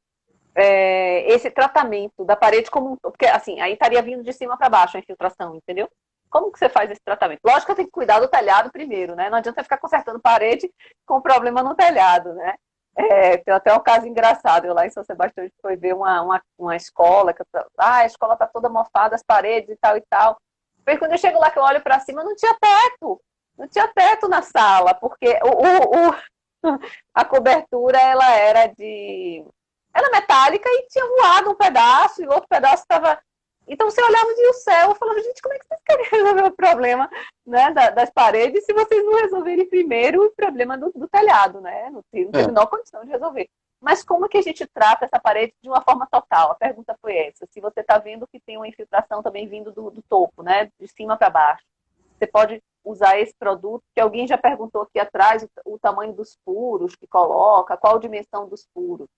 S1: Esse tratamento da parede como um... Porque, assim, aí estaria vindo de cima para baixo a infiltração, entendeu? Como que você faz esse tratamento? Lógico que eu tenho que cuidar do telhado primeiro, né? Não adianta ficar consertando parede com problema no telhado, né? Tem até um caso engraçado. Eu lá em São Sebastião, a gente foi ver uma escola, a escola tá toda mofada, as paredes e tal e tal. Mas quando eu chego lá, que eu olho para cima, não tinha teto. Não tinha teto na sala, porque a cobertura, ela era metálica e tinha voado um pedaço e o outro pedaço estava... Então você olhava e o céu, eu falava, gente, como é que vocês querem resolver o problema, né, das paredes se vocês não resolverem primeiro o problema do telhado, né? Não teve a menor condição de resolver. Mas como que a gente trata essa parede de uma forma total? A pergunta foi essa. Se você está vendo que tem uma infiltração também vindo do topo, né, de cima para baixo, você pode usar esse produto, que alguém já perguntou aqui atrás o tamanho dos furos que coloca, qual a dimensão dos furos.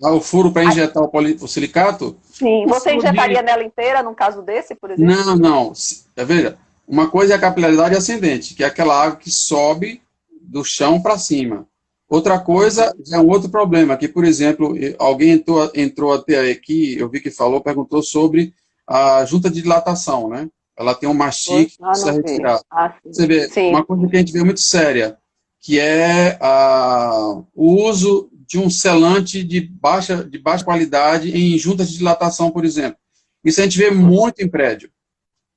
S2: O furo para injetar o silicato?
S1: Sim, você injetaria nela inteira num caso desse, por exemplo?
S2: Não. Veja, uma coisa é a capilaridade ascendente, que é aquela água que sobe do chão para cima. Outra coisa é um outro problema, que, por exemplo, alguém entrou até aqui, eu vi que perguntou sobre a junta de dilatação, né? Ela tem um mastique que precisa retirar. Você vê, uma coisa que a gente vê muito séria, que é o uso de um selante de baixa qualidade em juntas de dilatação, por exemplo. Isso a gente vê muito em prédio.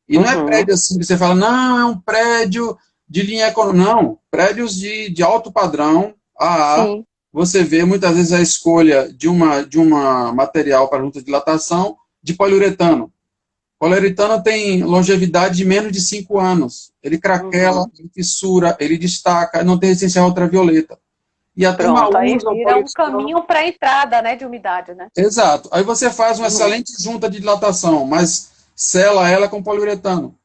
S2: E não é prédio assim que você fala, não, é um prédio de linha econômica. Não, prédios de alto padrão, você vê muitas vezes a escolha de uma material para junta de dilatação de poliuretano. Poliuretano tem longevidade de menos de 5 anos. Ele craquela, ele fissura, ele destaca, não tem resistência ultravioleta. E até
S1: aí vira um caminho para a entrada, né, de umidade, né?
S2: Exato. Aí você faz uma excelente junta de dilatação, mas sela ela com poliuretano.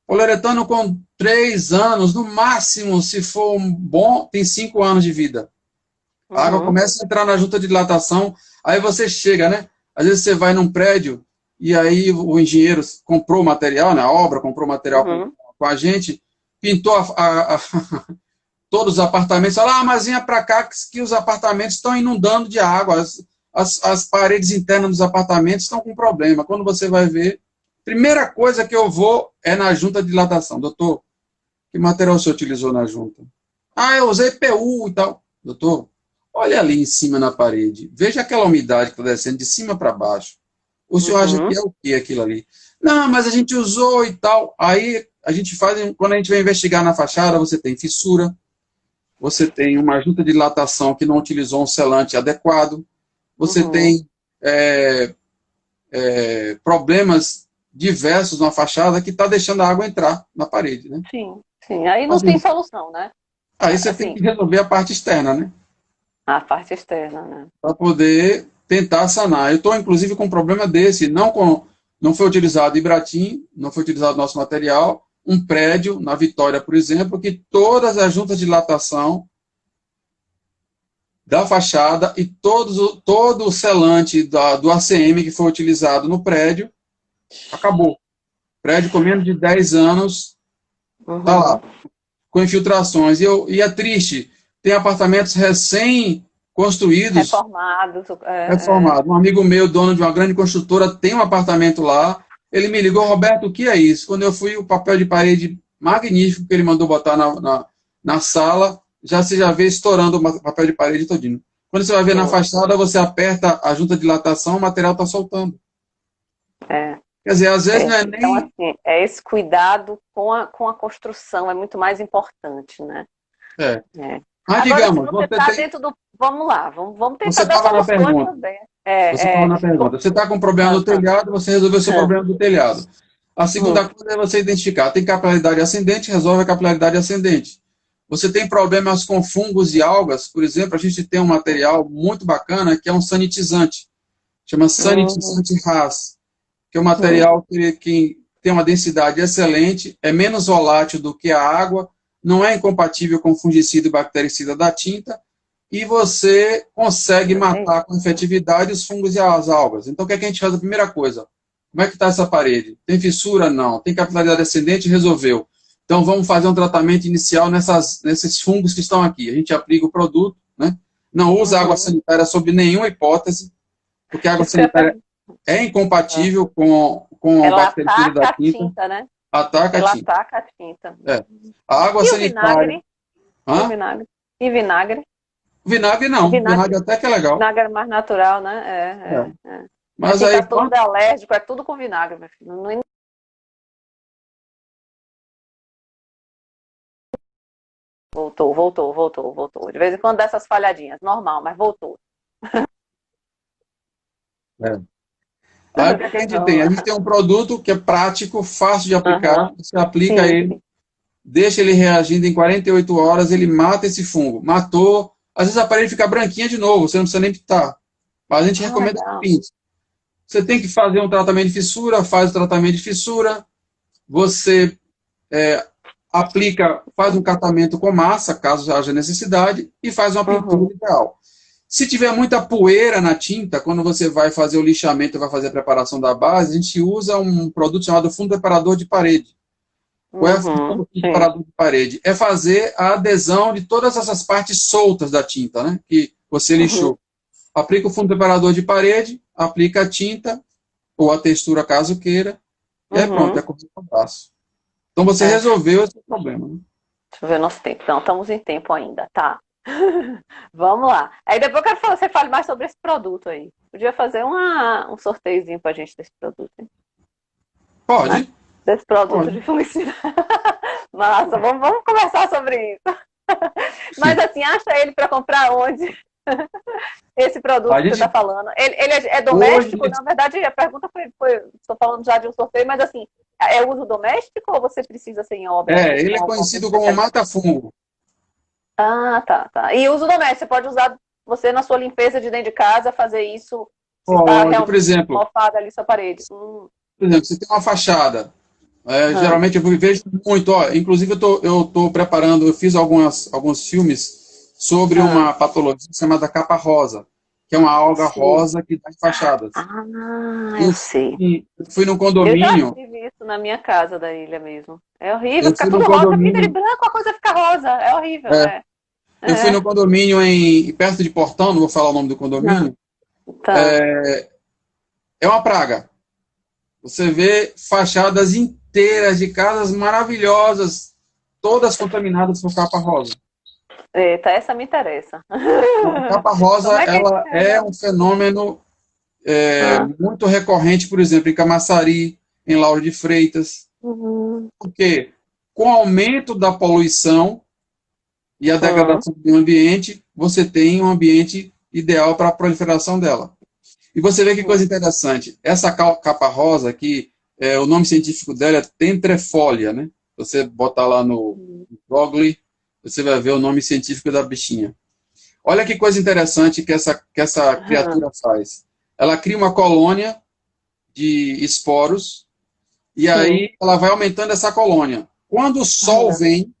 S2: Poliuretano com 3 anos, no máximo, se for bom, tem 5 anos de vida. A água começa a entrar na junta de dilatação, aí você chega, né? Às vezes você vai num prédio, e aí o engenheiro comprou o material, né? A obra comprou o material com a gente, pintou todos os apartamentos, fala, mas vinha para cá que os apartamentos estão inundando de água, as paredes internas dos apartamentos estão com problema. Quando você vai ver, primeira coisa que eu vou é na junta de dilatação. Doutor, que material você utilizou na junta? Eu usei PU e tal. Doutor, olha ali em cima na parede, veja aquela umidade que está descendo de cima para baixo. O senhor acha que é o que aquilo ali? Não, mas a gente usou e tal. Aí a gente faz, quando a gente vai investigar na fachada, você tem fissura, você tem uma junta de dilatação que não utilizou um selante adequado, você tem problemas diversos na fachada que está deixando a água entrar na parede, né?
S1: Sim, sim. Aí não
S2: Assim,
S1: tem solução, né?
S2: aí você
S1: Assim,
S2: tem que resolver a parte externa, né?
S1: a parte externa, né?
S2: Para poder tentar sanar. Eu estou, inclusive, com um problema desse. Não foi utilizado Ibratim, não foi utilizado nosso material. Um prédio, na Vitória, por exemplo, que todas as juntas de dilatação da fachada e todo o selante do ACM que foi utilizado no prédio, acabou. Prédio com menos de 10 anos, está lá, com infiltrações. E é triste, tem apartamentos recém-construídos,
S1: Reformados.
S2: reformados. Um amigo meu, dono de uma grande construtora, tem um apartamento lá. Ele me ligou, Roberto, o que é isso? Quando eu fui, o papel de parede magnífico que ele mandou botar na sala, você já vê estourando o papel de parede todinho. Quando você vai ver na fachada, você aperta a junta de dilatação, o material está soltando. Quer dizer, às vezes não é nem...
S1: Então, assim, esse cuidado com a construção é muito mais importante, né?
S2: Mas,
S1: agora,
S2: digamos,
S1: se você está dentro do... Vamos lá, vamos tentar
S2: você
S1: dar
S2: estava na
S1: soluções
S2: pergunta.
S1: também.
S2: Você estava na pergunta. Você está com um problema no telhado, você resolveu o seu problema do telhado. A segunda coisa é você identificar. Tem capilaridade ascendente, resolve a capilaridade ascendente. Você tem problemas com fungos e algas, por exemplo, a gente tem um material muito bacana que é um sanitizante. Chama sanitizante RAS, que é um material que tem uma densidade excelente, é menos volátil do que a água, não é incompatível com o fungicida e bactericida da tinta, e você consegue matar com efetividade os fungos e as algas. Então, o que é que a gente faz? A primeira coisa, como é que está essa parede? Tem fissura? Não. Tem capilaridade ascendente? Resolveu. Então, vamos fazer um tratamento inicial nesses fungos que estão aqui. A gente aplica o produto, né? Não usa água sanitária sob nenhuma hipótese, porque a água sanitária é incompatível com o bactericida da tinta.
S1: Né?
S2: Ataca a tinta.
S1: Ataca a tinta.
S2: A água sanitária...
S1: O vinagre? E vinagre?
S2: Vinagre não. Vinagre até que é legal.
S1: Vinagre é mais natural, né?
S2: Mas aí...
S1: todo alérgico, é tudo com vinagre, meu filho. Não... Voltou. De vez em quando dá essas falhadinhas, normal, mas voltou.
S2: Aí o que a gente tem? A gente tem um produto que é prático, fácil de aplicar, você aplica ele, deixa ele reagindo em 48 horas, ele mata esse fungo. Matou, às vezes a parede fica branquinha de novo, você não precisa nem pintar. Mas a gente recomenda que pinte. Você tem que fazer um tratamento de fissura, faz o tratamento de fissura, você aplica, faz um catamento com massa, caso haja necessidade, e faz uma pintura ideal. Se tiver muita poeira na tinta, quando você vai fazer o lixamento, vai fazer a preparação da base, a gente usa um produto chamado fundo preparador de parede. Qual é a função do fundo preparador de parede? É fazer a adesão de todas essas partes soltas da tinta, né, que você lixou. Aplica o fundo preparador de parede, aplica a tinta, ou a textura, caso queira, e aí pronto, é correr o braço. Então você resolveu esse problema. Né?
S1: Deixa eu ver o nosso tempo. Não, estamos em tempo ainda, tá. Vamos lá. Aí depois eu quero que você fale mais sobre esse produto aí. Podia fazer um sorteiozinho pra gente desse produto. Hein?
S2: Pode.
S1: Né? Desse produto de fungicida. Massa, vamos conversar sobre isso. Mas assim, acha ele para comprar onde? Esse produto que você está falando. Ele é doméstico? Hoje... Na verdade, a pergunta foi... Estou falando já de um sorteio, mas assim, é uso doméstico ou você precisa ser em obra?
S2: Ele é conhecido como mata-fungo.
S1: Ah, tá. E uso doméstico, você pode usar você na sua limpeza de dentro de casa, fazer isso,
S2: por exemplo,
S1: mofada ali sua parede.
S2: Por exemplo, você tem uma fachada. Geralmente eu vejo muito, inclusive eu tô preparando, eu fiz alguns filmes sobre uma patologia chamada capa rosa, que é uma alga rosa que dá em fachadas.
S1: Eu sei.
S2: Eu fui num condomínio.
S1: Eu já tive isso na minha casa da ilha mesmo. É horrível, fica tudo rosa, pinta de branco, a coisa fica rosa. É horrível, Eu
S2: fui no condomínio perto de Portão, não vou falar o nome do condomínio. É uma praga. Você vê fachadas inteiras de casas maravilhosas, todas contaminadas por capa rosa.
S1: Eita, essa me interessa.
S2: A capa rosa ela é um fenômeno muito recorrente, por exemplo, em Camaçari, em Lauro de Freitas. Porque com o aumento da poluição e a degradação do meio ambiente, você tem um ambiente ideal para a proliferação dela. E você vê que coisa interessante. Essa capa rosa aqui, o nome científico dela é Tentrefolia, né? Você botar lá no Google, você vai ver o nome científico da bichinha. Olha que coisa interessante que essa criatura faz. Ela cria uma colônia de esporos e aí ela vai aumentando essa colônia. Quando o sol vem,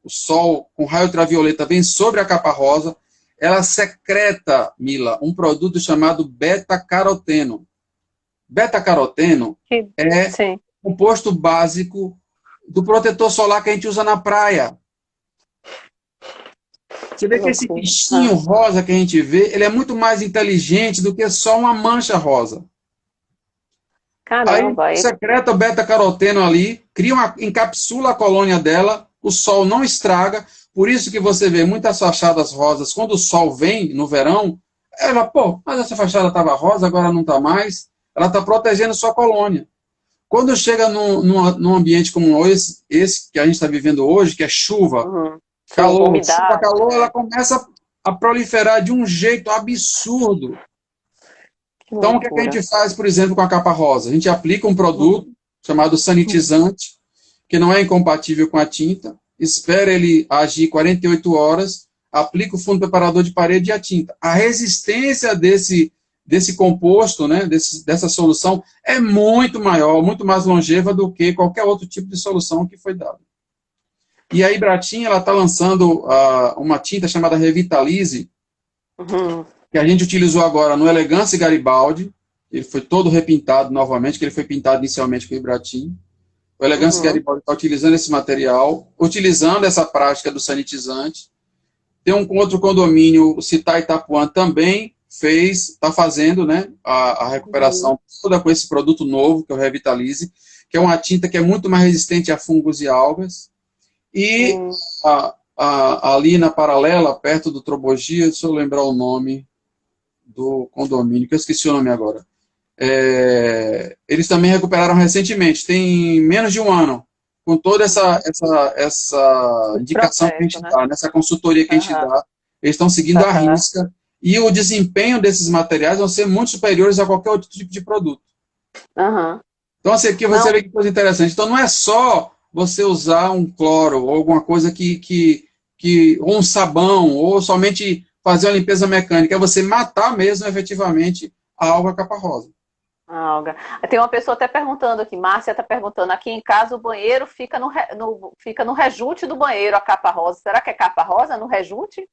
S2: o sol com raio ultravioleta vem sobre a capa rosa, ela secreta, Mila, um produto chamado beta-caroteno. Beta-caroteno é o composto básico do protetor solar que a gente usa na praia. Você vê que esse bichinho rosa que a gente vê, ele é muito mais inteligente do que só uma mancha rosa.
S1: Caramba,
S2: aí secreta o beta-caroteno ali, encapsula a colônia dela, o sol não estraga, por isso que você vê muitas fachadas rosas, quando o sol vem no verão, mas essa fachada estava rosa, agora não está mais, ela está protegendo sua colônia. Quando chega num ambiente como esse que a gente está vivendo hoje, que é chuva, calor, chuva, calor, ela começa a proliferar de um jeito absurdo. Então, o que a gente faz, por exemplo, com a capa rosa? A gente aplica um produto chamado sanitizante, que não é incompatível com a tinta, espera ele agir 48 horas, aplica o fundo preparador de parede e a tinta. A resistência desse composto, né, dessa solução, é muito maior, muito mais longeva do que qualquer outro tipo de solução que foi dada. E a Ibratim, ela está lançando uma tinta chamada Revitalize, que a gente utilizou agora no Elegance Garibaldi. Ele foi todo repintado novamente, que ele foi pintado inicialmente com Ibratim. O Elegance Garibaldi está utilizando esse material, utilizando essa prática do sanitizante. Tem um outro condomínio, o Citai Itapuã, também está fazendo, né, a recuperação toda com esse produto novo, que é o Revitalize, que é uma tinta que é muito mais resistente a fungos e algas. E ali na paralela, perto do Trobogia, deixa eu lembrar o nome do condomínio, que eu esqueci o nome agora. Eles também recuperaram recentemente, tem menos de um ano, com toda essa indicação que a gente dá, nessa consultoria que a gente dá, eles estão seguindo a risca, e o desempenho desses materiais vão ser muito superiores a qualquer outro tipo de produto. Então, assim, aqui você vê que coisa interessante. Então, não é só você usar um cloro, ou alguma coisa ou um sabão, ou somente fazer uma limpeza mecânica, é você matar mesmo, efetivamente, a alga capa rosa.
S1: Alga. Tem uma pessoa até perguntando aqui, Márcia está perguntando, aqui em casa o banheiro fica no rejunte do banheiro, a capa rosa. Será que é capa rosa no rejunte?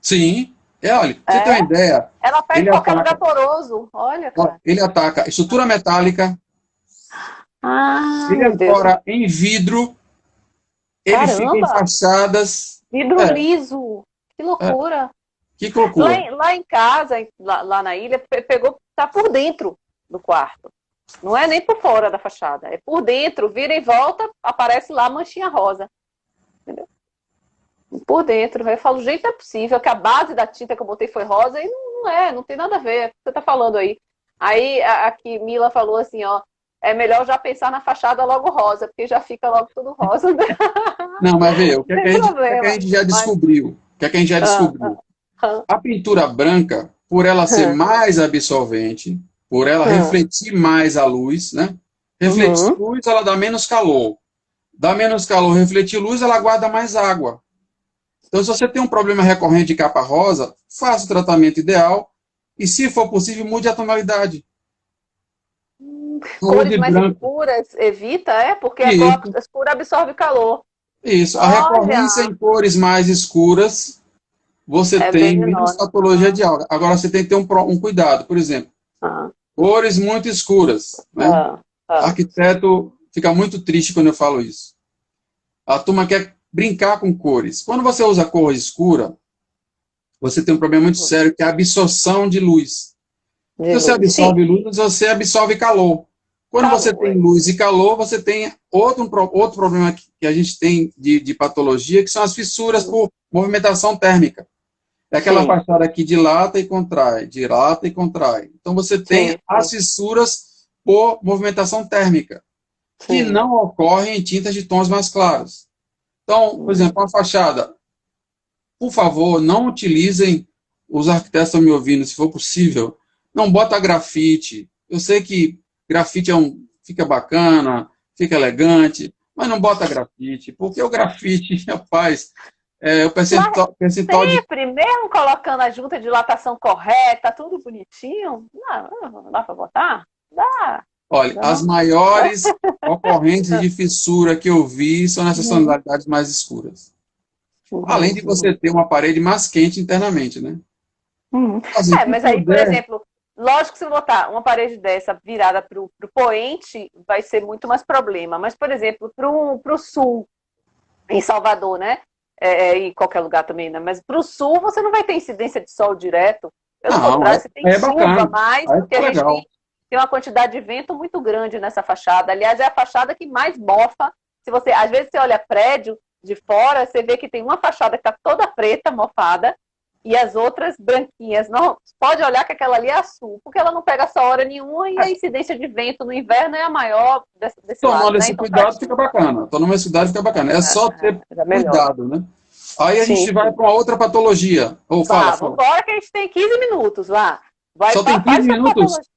S2: Sim. Olha, pra você ter uma ideia...
S1: Ela pega em qualquer lugar poroso. Olha, cara.
S2: Ele ataca estrutura metálica, ele agora em vidro, ele fica em fachadas...
S1: Vidro liso. Que loucura.
S2: Que loucura.
S1: Lá em casa, lá na ilha, tá por dentro do quarto. Não é nem por fora da fachada. É por dentro, vira e volta, aparece lá a manchinha rosa. Entendeu? Por dentro. Eu falo, gente, não é possível que a base da tinta que eu botei foi rosa e não tem nada a ver. Você tá falando aí. Aí, aqui, Mila falou assim, ó, é melhor já pensar na fachada logo rosa, porque já fica logo tudo rosa.
S2: Não, mas vê, o que a gente já descobriu? O que a gente já descobriu? A pintura branca, por ela ser mais absorvente, por ela refletir mais a luz, né? Refletir luz, ela dá menos calor. Dá menos calor, refletir luz, ela guarda mais água. Então, se você tem um problema recorrente de capa rosa, faça o tratamento ideal e, se for possível, mude a tonalidade.
S1: Cores mais escuras evita, porque a cor escura absorve calor.
S2: Isso. A recorrência em cores mais escuras, você tem menos patologia de alga. Agora, você tem que ter um cuidado. Por exemplo, cores muito escuras. Né? Arquiteto fica muito triste quando eu falo isso. A turma quer brincar com cores. Quando você usa cor escura, você tem um problema muito sério, que é a absorção de luz. Se você absorve luz, você absorve calor. Quando você tem luz e calor, você tem outro problema que a gente tem de patologia, que são as fissuras por movimentação térmica. É aquela fachada que dilata e contrai, dilata e contrai. Então, você tem as fissuras por movimentação térmica, que não ocorrem em tintas de tons mais claros. Então, por exemplo, uma fachada, por favor, não utilizem, os arquitetos estão me ouvindo, se for possível, Não bota grafite. Eu sei que grafite fica bacana, fica elegante, mas não bota grafite, porque o grafite, rapaz, o
S1: Mas
S2: percentual de...
S1: sempre, mesmo colocando a junta de dilatação correta, tudo bonitinho, não dá para botar? Dá.
S2: Olha, as
S1: Não.
S2: maiores ocorrências de fissura que eu vi são nessas
S1: Uhum.
S2: tonalidades mais escuras. Além
S1: Uhum.
S2: de você ter uma parede mais quente internamente, né?
S1: Uhum.
S2: Assim, se
S1: Mas aí, por
S2: puder...
S1: exemplo, lógico que se botar uma parede dessa virada para o poente, vai ser muito mais problema. Mas, por exemplo, para o sul, em Salvador, né? E em qualquer lugar também, né? Mas para o sul você não vai ter incidência de sol direto. Pelo
S2: Não,
S1: contrário, você tem
S2: é
S1: chuva
S2: bacana.
S1: mais,
S2: Aí
S1: porque
S2: fica
S1: a gente
S2: legal.
S1: tem uma quantidade de vento muito grande nessa fachada. Aliás, é a fachada que mais mofa. Se você, às vezes, você olha prédio de fora, você vê que tem uma fachada que está toda preta, mofada, e as outras branquinhas. Não, pode olhar que aquela ali é azul, porque ela não pega essa hora nenhuma e a incidência de vento no inverno é a maior desse lado,
S2: Tomando
S1: né?
S2: esse
S1: Então, para
S2: cuidado,
S1: ti,
S2: fica bacana. Tomando esse cuidado, fica bacana. É só ter
S1: já melhora.
S2: cuidado, né? Aí a
S1: Sim,
S2: gente vai
S1: sim.
S2: para uma outra patologia. Ou fala,
S1: Vamos
S2: fala.
S1: embora que a gente tem 15 minutos lá. Vai,
S2: Só tem 15
S1: faz sua
S2: minutos
S1: patologia.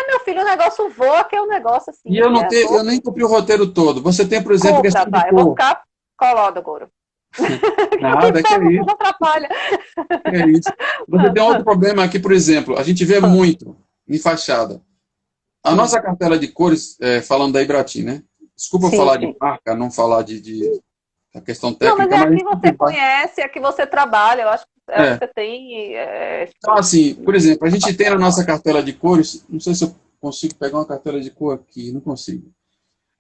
S1: Meu filho, o negócio voa, que é um negócio
S2: e
S1: assim.
S2: eu nem cumpri o roteiro todo. Você tem, por exemplo,
S1: Cumpra,
S2: questão de
S1: vai. Eu vou
S2: cor.
S1: ficar colado agora. Quem
S2: Nada, que é
S1: sabe
S2: isso,
S1: não atrapalha.
S2: que é isso. Você tem outro problema aqui, por exemplo, a gente vê muito em fachada. A nossa cartela de cores, falando da Ibrati, né? Desculpa eu
S1: Sim,
S2: falar de
S1: sim.
S2: marca, não falar de a questão
S1: Não, mas
S2: técnica,
S1: é a
S2: mas a
S1: que
S2: gente
S1: você
S2: sempre vai.
S1: conhece, é a que você trabalha. Eu acho que é a que
S2: É.
S1: você tem.
S2: Então, assim, por exemplo, a gente tem na nossa cartela de cores, não sei se eu consigo pegar uma cartela de cor aqui, não consigo.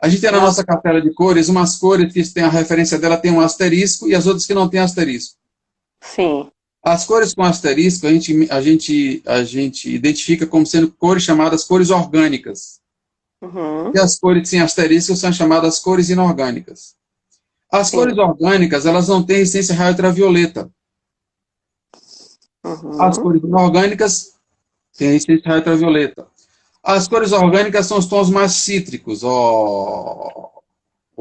S2: A gente tem na
S1: Não,
S2: nossa cartela de cores umas cores que tem a referência dela, tem um asterisco, e as outras que não tem asterisco.
S1: sim.
S2: As cores com asterisco a gente identifica como sendo cores chamadas cores orgânicas. E
S1: Uhum,
S2: as cores sem asterisco são chamadas cores inorgânicas. As cores
S1: sim.
S2: orgânicas, elas não têm resistência à raio ultravioleta. As
S1: Uhum,
S2: cores inorgânicas têm resistência à raio ultravioleta. As cores orgânicas são os tons mais cítricos, o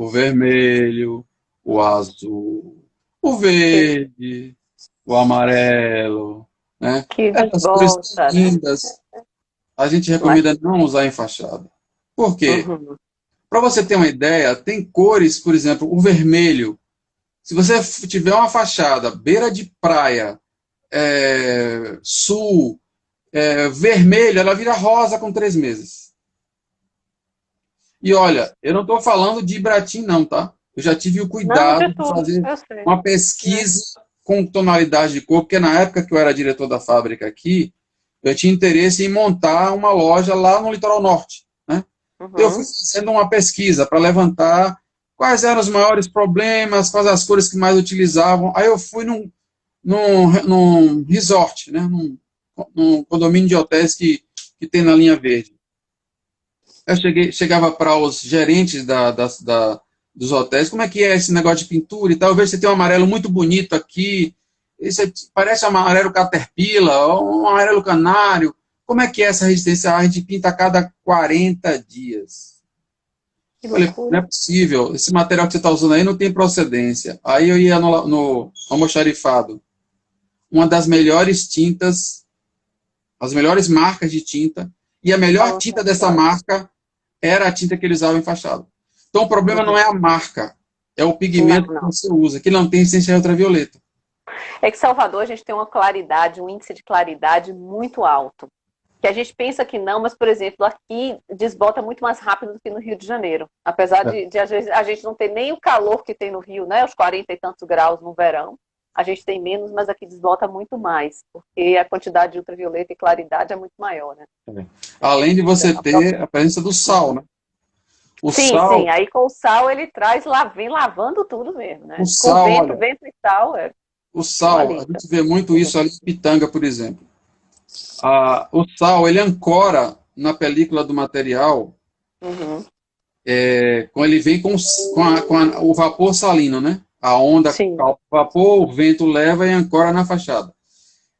S2: vermelho, o azul, o
S1: que,
S2: verde, o amarelo, né?
S1: que
S2: Essas cores
S1: desvolta, né?
S2: lindas, a gente
S1: Mas,
S2: recomenda não usar em fachada. Por quê?
S1: uhum,
S2: Para você ter uma ideia, tem cores, por exemplo, o vermelho. Se você tiver uma fachada beira de praia, sul, vermelho, ela vira rosa com 3 meses. E olha, eu não estou falando de Ibratim, não, tá? Eu já tive o
S1: não, de
S2: cuidado de
S1: tudo,
S2: fazer
S1: eu sei.
S2: uma
S1: Né?
S2: pesquisa com tonalidade de cor, porque na época que eu era diretor da fábrica aqui, eu tinha interesse em montar uma loja lá no Litoral Norte, né? Eu fui
S1: Uhum.
S2: fazendo uma pesquisa para levantar quais eram os maiores problemas, quais as cores que mais utilizavam. Aí eu fui num resort, né? Num condomínio de hotéis que tem na linha verde. Eu chegava para os gerentes dos hotéis, como é que é esse negócio de pintura e tal? Eu vejo que você tem um amarelo muito bonito aqui, esse parece um amarelo caterpillar, ou um amarelo canário. Como é que é essa resistência? A gente pinta a cada 40 dias.
S1: Que
S2: Falei, não é
S1: loucura.
S2: possível, esse material que você está usando aí não tem procedência. Aí eu ia no almoxarifado, uma das melhores tintas, as melhores marcas de tinta, e a melhor
S1: Falou
S2: tinta dessa
S1: certo.
S2: marca era a tinta que eles usavam em fachada. Então o problema não
S1: Uhum.
S2: é a marca, é o
S1: Não,
S2: pigmento que
S1: não.
S2: você usa, que não tem resistência ultravioleta.
S1: É que Salvador a gente tem uma claridade, um índice de claridade muito alto. Que a gente pensa que não, mas, por exemplo, aqui desbota muito mais rápido do que no Rio de Janeiro. Apesar de às vezes, a gente não ter nem o calor que tem no Rio, né? Os 40 e tantos graus no verão. A gente tem menos, mas aqui desbota muito mais, porque a quantidade de ultravioleta e claridade é muito maior, né?
S2: Além de você
S1: Então,
S2: ter a presença do sal,
S1: uhum.
S2: né? O
S1: Sim, sim.
S2: sal,
S1: Aí com o sal ele traz lá, vem lavando tudo mesmo,
S2: o
S1: né? Com
S2: sal,
S1: vento,
S2: olha,
S1: vento e sal é
S2: o
S1: um
S2: sal, a
S1: alívio.
S2: gente vê muito
S1: Uhum.
S2: isso ali em Pitanga, por exemplo. O sal, ele ancora na película do material,
S1: Uhum.
S2: quando ele vem com o vapor salino, né? A onda,
S1: Sim.
S2: o vapor, o vento leva e ancora na fachada.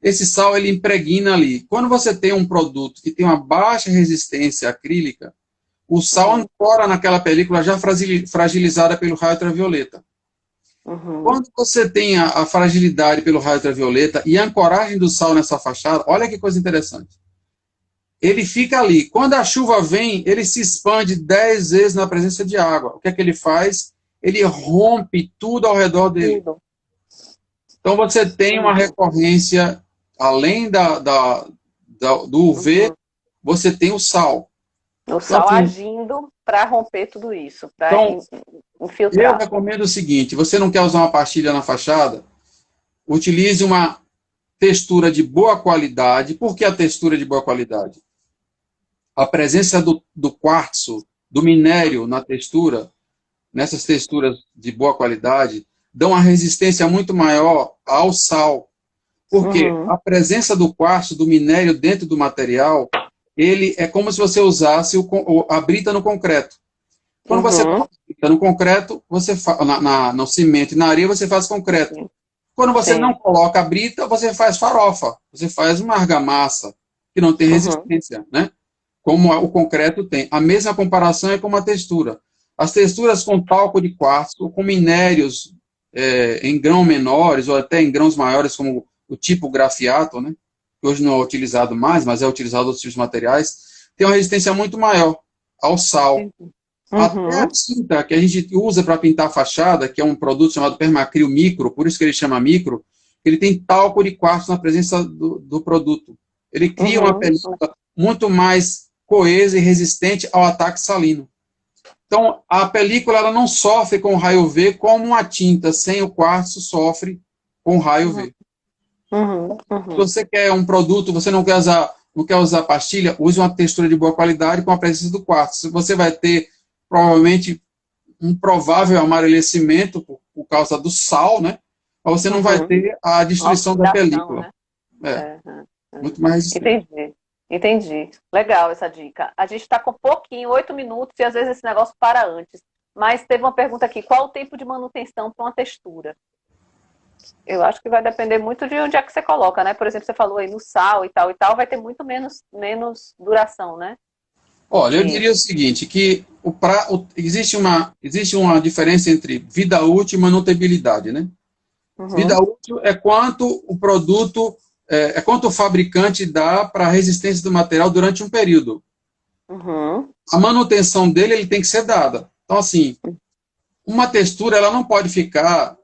S2: Esse sal, ele impregna ali. Quando você tem um produto que tem uma baixa resistência acrílica, o sal
S1: Uhum.
S2: ancora naquela película já fragilizada pelo raio ultravioleta.
S1: Uhum.
S2: Quando você tem a fragilidade pelo raio ultravioleta e a ancoragem do sal nessa fachada, olha que coisa interessante. ele fica ali. Quando a chuva vem, ele se expande 10 vezes na presença de água. O que é que ele faz? Ele rompe tudo ao redor dele.
S1: Tudo.
S2: Então você tem uma recorrência, além do UV, você tem o sal.
S1: O sal
S2: Então,
S1: agindo para romper tudo isso, para
S2: então,
S1: infiltrar.
S2: eu recomendo o seguinte: você não quer usar uma pastilha na fachada? Utilize uma textura de boa qualidade. Por que a textura de boa qualidade? A presença do quartzo, do minério na textura, nessas texturas de boa qualidade, dão uma resistência muito maior ao sal. Porque a presença do quartzo, do minério dentro do material, ele é como se você usasse a brita no concreto. Quando você coloca a brita no concreto, você no cimento e na areia, você faz concreto. Quando você não coloca a brita, você faz farofa. Você faz uma argamassa, que não tem resistência, né? Como o concreto tem. A mesma comparação é com a textura. As texturas com talco de quartzo, com minérios em grãos menores, ou até em grãos maiores, como o tipo grafiato, né? Que hoje não é utilizado mais, mas é utilizado outros tipos de materiais, tem uma resistência muito maior ao sal. Até a tinta que a gente usa para pintar a fachada, que é um produto chamado Permacril Micro, por isso que ele chama micro, ele tem talco de quartzo na presença do produto. Ele cria uma película muito mais coesa e resistente ao ataque salino. Então, a película ela não sofre com o raio UV como uma tinta sem o quartzo sofre com o raio UV. Se você quer um produto, você não quer usar pastilha, use uma textura de boa qualidade com a presença do quartzo. Você vai ter, provavelmente, um provável amarelecimento por causa do sal, né? Mas você não vai ter a destruição da película. Né? Muito mais resistente.
S1: Entendi. Legal essa dica. A gente está com pouquinho, 8 minutos, e às vezes esse negócio para antes. Mas teve uma pergunta aqui: qual o tempo de manutenção para uma textura? Eu acho que vai depender muito de onde é que você coloca, né? Por exemplo, você falou aí no sal e tal, vai ter muito menos duração, né?
S2: Olha, eu diria o seguinte, que existe uma diferença entre vida útil e manutenibilidade, né? Vida útil é quanto o produto, quanto o fabricante dá para a resistência do material durante um período. A manutenção dele, ele tem que ser dada. Então, assim, uma textura, ela não pode ficar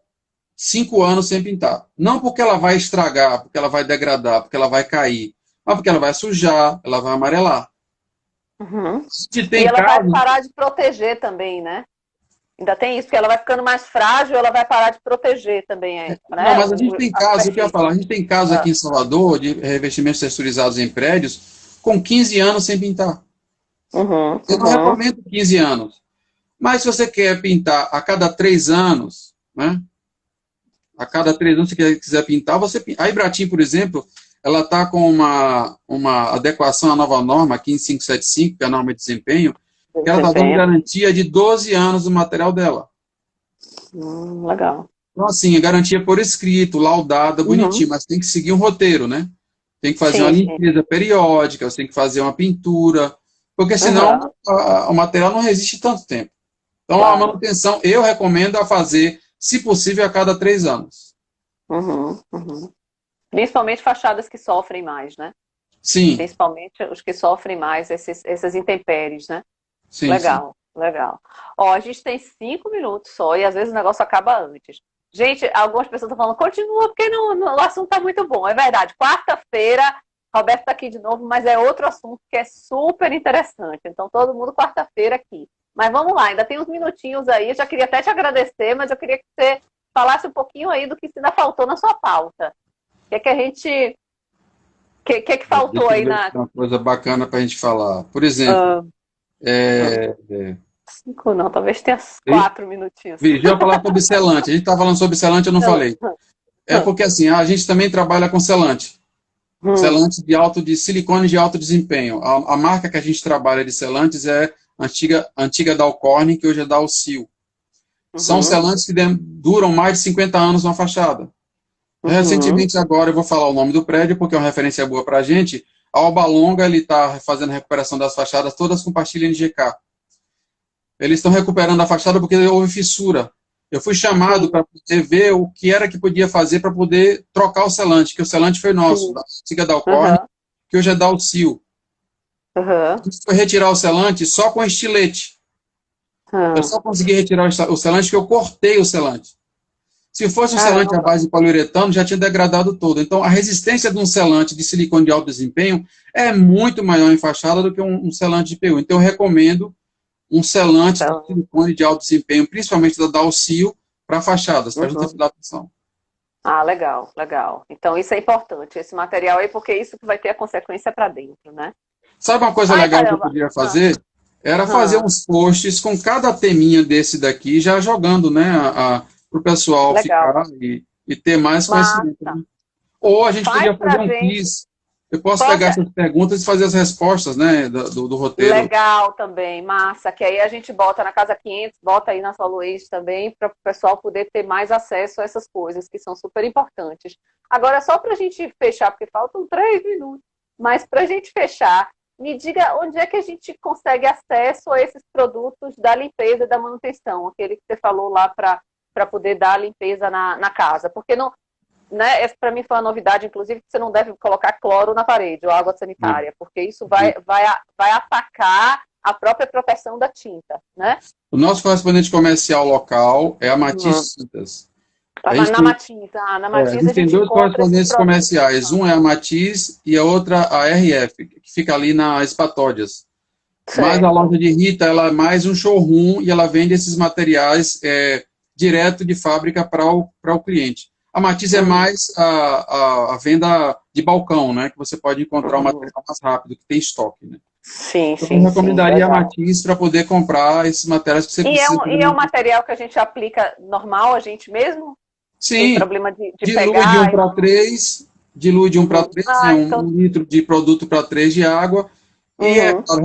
S2: 5 anos sem pintar. Não porque ela vai estragar, porque ela vai degradar, porque ela vai cair, mas porque ela vai sujar, ela vai amarelar.
S1: E ela vai parar de proteger também, né? Ainda tem isso, porque ela vai ficando mais frágil, ela vai parar de proteger também. Né?
S2: Não, mas a gente tem casos, o que eu ia falar, a gente tem casos aqui em Salvador de revestimentos texturizados em prédios com 15 anos sem pintar. Eu não recomendo 15 anos. Mas se você quer pintar a cada 3 anos, né? A cada 3 anos, se você quiser pintar, você pinta. A Ibratim, por exemplo, ela está com uma adequação à nova norma, 15575, que é a norma de desempenho, que ela está dando garantia de 12 anos do material dela.
S1: Legal.
S2: Então, assim, a garantia por escrito, laudada, bonitinho, mas tem que seguir um roteiro, né? Tem que fazer uma limpeza periódica, você tem que fazer uma pintura, porque senão o material não resiste tanto tempo. Então, a manutenção, eu recomendo a fazer, se possível, a cada 3 anos.
S1: Principalmente fachadas que sofrem mais, né?
S2: Sim.
S1: Principalmente os que sofrem mais essas intempéries, né?
S2: Sim,
S1: legal. Ó, a gente tem 5 minutos só e às vezes o negócio acaba antes. Gente, algumas pessoas estão falando, continua, porque o assunto está muito bom. É verdade, quarta-feira, Roberto está aqui de novo, mas é outro assunto que é super interessante. Então, todo mundo quarta-feira aqui. Mas vamos lá, ainda tem uns minutinhos aí. Eu já queria até te agradecer, mas eu queria que você falasse um pouquinho aí do que ainda faltou na sua pauta. O que é que a gente... O que faltou aí na...
S2: Uma coisa bacana para a gente falar. Por exemplo...
S1: 5 não, talvez tenha 4 minutinhos.
S2: Vigia, eu ia falar sobre selante. A gente está falando sobre selante, eu não falei. É porque assim, a gente também trabalha com selante. Selante de silicone de alto desempenho. A marca que a gente trabalha de selantes é antiga Dalcorn, que hoje é Dalsil. São selantes que duram mais de 50 anos na fachada. Recentemente, agora, eu vou falar o nome do prédio, porque é uma referência boa para a gente. A Alba Longa, ele está fazendo a recuperação das fachadas todas com pastilha NGK. Eles estão recuperando a fachada porque houve fissura. Eu fui chamado para poder ver o que era que podia fazer para poder trocar o selante, que o selante foi nosso, da antiga Dalcorn, que hoje é Dalsil.
S1: Aham.
S2: A gente foi retirar o selante só com estilete. Eu só consegui retirar o selante porque eu cortei o selante. Se fosse um selante à
S1: Caramba.
S2: base de poliuretano, já tinha degradado todo. Então, a resistência de um selante de silicone de alto desempenho é muito maior em fachada do que um selante de PU. Então, eu recomendo um selante de
S1: Então,
S2: silicone de alto desempenho, principalmente da Dalcio, para fachadas, para junta de
S1: uhum.
S2: dilatação.
S1: Ah, legal, legal. Então isso é importante, esse material aí, porque é isso que vai ter a consequência para dentro, né?
S2: Sabe uma coisa
S1: Ai,
S2: legal que eu
S1: caramba.
S2: podia
S1: Ah,
S2: fazer? Era fazer
S1: ah,
S2: uns posts com cada teminha desse daqui, já jogando, né, para o pessoal
S1: legal.
S2: ficar e ter mais conhecimento,
S1: Massa.
S2: né? Ou a gente
S1: Faz
S2: podia fazer
S1: pra
S2: um
S1: gente.
S2: quiz. Eu posso pegar
S1: Pode.
S2: essas perguntas e fazer as respostas, né, do roteiro.
S1: Legal também, massa. Que aí a gente bota na Casa 500, bota aí na Soluês também, para o pessoal poder ter mais acesso a essas coisas que são super importantes. Agora, só para a gente fechar, porque faltam 3 minutos, mas para a gente fechar, me diga onde é que a gente consegue acesso a esses produtos da limpeza e da manutenção, aquele que você falou lá para poder dar a limpeza na casa. Porque não, né, essa para mim foi uma novidade, inclusive, que você não deve colocar cloro na parede ou água
S2: Né?
S1: sanitária, porque isso vai atacar a própria proteção da tinta, né?
S2: O nosso correspondente comercial local é a
S1: Uhum.
S2: Matiz Tintas. A
S1: Mas
S2: gente
S1: na
S2: tem,
S1: Matiz, na
S2: a
S1: Matiz a
S2: gente tem
S1: gente
S2: dois
S1: encontra esses
S2: correspondentes
S1: produtos.
S2: comerciais. Um é a Matiz e a outra a RF, que fica ali na Espatódias. Mas a
S1: Certo.
S2: loja de Rita, ela é mais um showroom e ela vende esses materiais direto de fábrica para o cliente. A Matiz é
S1: Uhum.
S2: mais a venda de balcão, né? Que você pode encontrar o
S1: Uhum.
S2: material mais rápido, que tem estoque, né?
S1: Sim,
S2: Então, eu
S1: sim, sim,
S2: recomendaria a
S1: legal.
S2: Matiz para poder comprar esses materiais que você precisa fazer
S1: E é um
S2: manutenção.
S1: material que a gente aplica normal, a gente mesmo? Tem
S2: Sim,
S1: problema de
S2: dilui de um
S1: pegar?
S2: para 3, dilui de um para
S1: Uhum.
S2: 3, né?
S1: Ah,
S2: Um
S1: então.
S2: litro de produto para 3 de água. E
S1: Uhum.
S2: claro,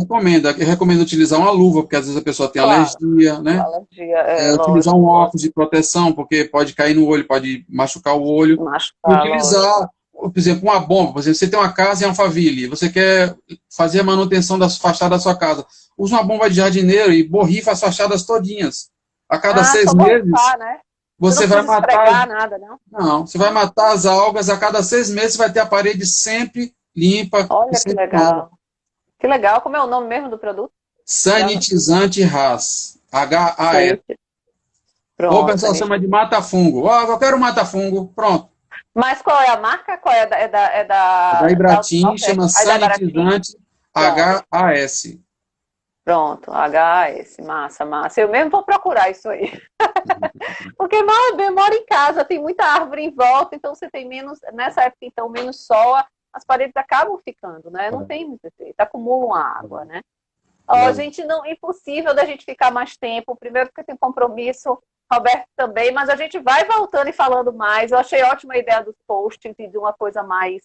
S2: eu recomendo utilizar uma luva, porque às vezes a pessoa tem
S1: Claro.
S2: alergia, né?
S1: Alergia, é
S2: Utilizar um
S1: lógico,
S2: óculos
S1: lógico.
S2: de proteção, porque pode cair no olho, pode machucar o olho. E
S1: Machucar,
S2: utilizar,
S1: lógico.
S2: por exemplo, uma bomba. Por exemplo, você tem uma casa em Alphaville, você quer fazer a manutenção das fachadas da sua casa. Usa uma bomba de jardineiro e borrifa as fachadas todinhas. A cada
S1: Ah,
S2: seis
S1: só
S2: meses,
S1: borrifar, né? Você não
S2: você vai
S1: precisa
S2: matar.
S1: esfregar nada, não?
S2: Não, você vai
S1: Ah,
S2: matar as algas. A cada 6 meses, você vai ter a parede sempre limpa e
S1: olha que
S2: sempre nova.
S1: legal. Que legal. Como é o nome mesmo do produto? Dela?
S2: Sanitizante RAS. HAS.
S1: Sanity.
S2: Ou o
S1: Pronto,
S2: pessoal chama
S1: Sanity.
S2: de mata-fungo. Ó, eu quero mata-fungo. Pronto.
S1: Mas qual é a marca? Qual é
S2: Da
S1: da
S2: Ibratim
S1: Altec?
S2: chama
S1: Aí da Baratinho?
S2: sanitizante
S1: Pronto.
S2: HAS.
S1: Pronto. HS. Massa, massa. Eu mesmo vou procurar isso aí. Porque mal bem, moro em casa, tem muita árvore em volta, então você tem menos, nessa época, então, menos sol, as paredes acabam ficando, né? Não tem muito efeito, acumulam água, né? Ó, gente, não, impossível da gente ficar mais tempo. Primeiro porque tem compromisso, Roberto também, mas a gente vai voltando e falando mais. Eu achei ótima a ideia dos posts e de uma coisa mais,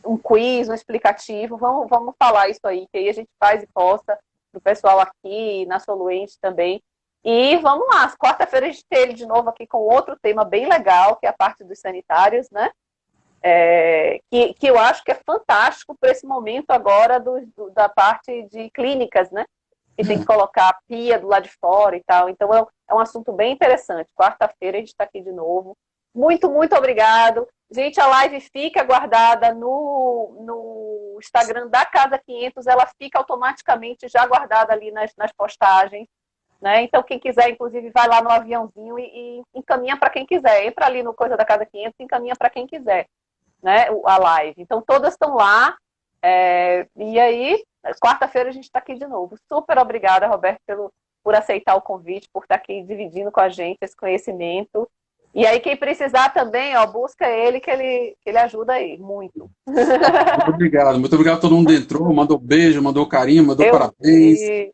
S1: um quiz, um explicativo. Vamos falar isso aí, que aí a gente faz e posta pro pessoal aqui, na Soluente também. E vamos lá, quarta-feira a gente tem ele de novo aqui com outro tema bem legal, que é a parte dos sanitários, né? Que eu acho que é fantástico para esse momento agora da parte de clínicas, né? Que tem que colocar a pia do lado de fora e tal. Então é um assunto bem interessante. Quarta-feira a gente está aqui de novo. Muito, muito obrigado. Gente, a live fica guardada no Instagram da Casa 500, ela fica automaticamente já guardada ali nas postagens. Né? Então, quem quiser, inclusive, vai lá no aviãozinho e encaminha para quem quiser. Entra ali no Coisa da Casa 500 e encaminha para quem quiser, né? A live. Então, todas estão lá. E aí, quarta-feira a gente está aqui de novo. Super obrigada, Roberto, por aceitar o convite, por estar aqui dividindo com a gente esse conhecimento. E aí, quem precisar também, ó, busca ele, que ele ajuda aí, muito.
S2: Muito obrigado. Muito obrigado a todo mundo que entrou, mandou beijo, mandou carinho, mandou
S1: Eu
S2: parabéns.
S1: vi.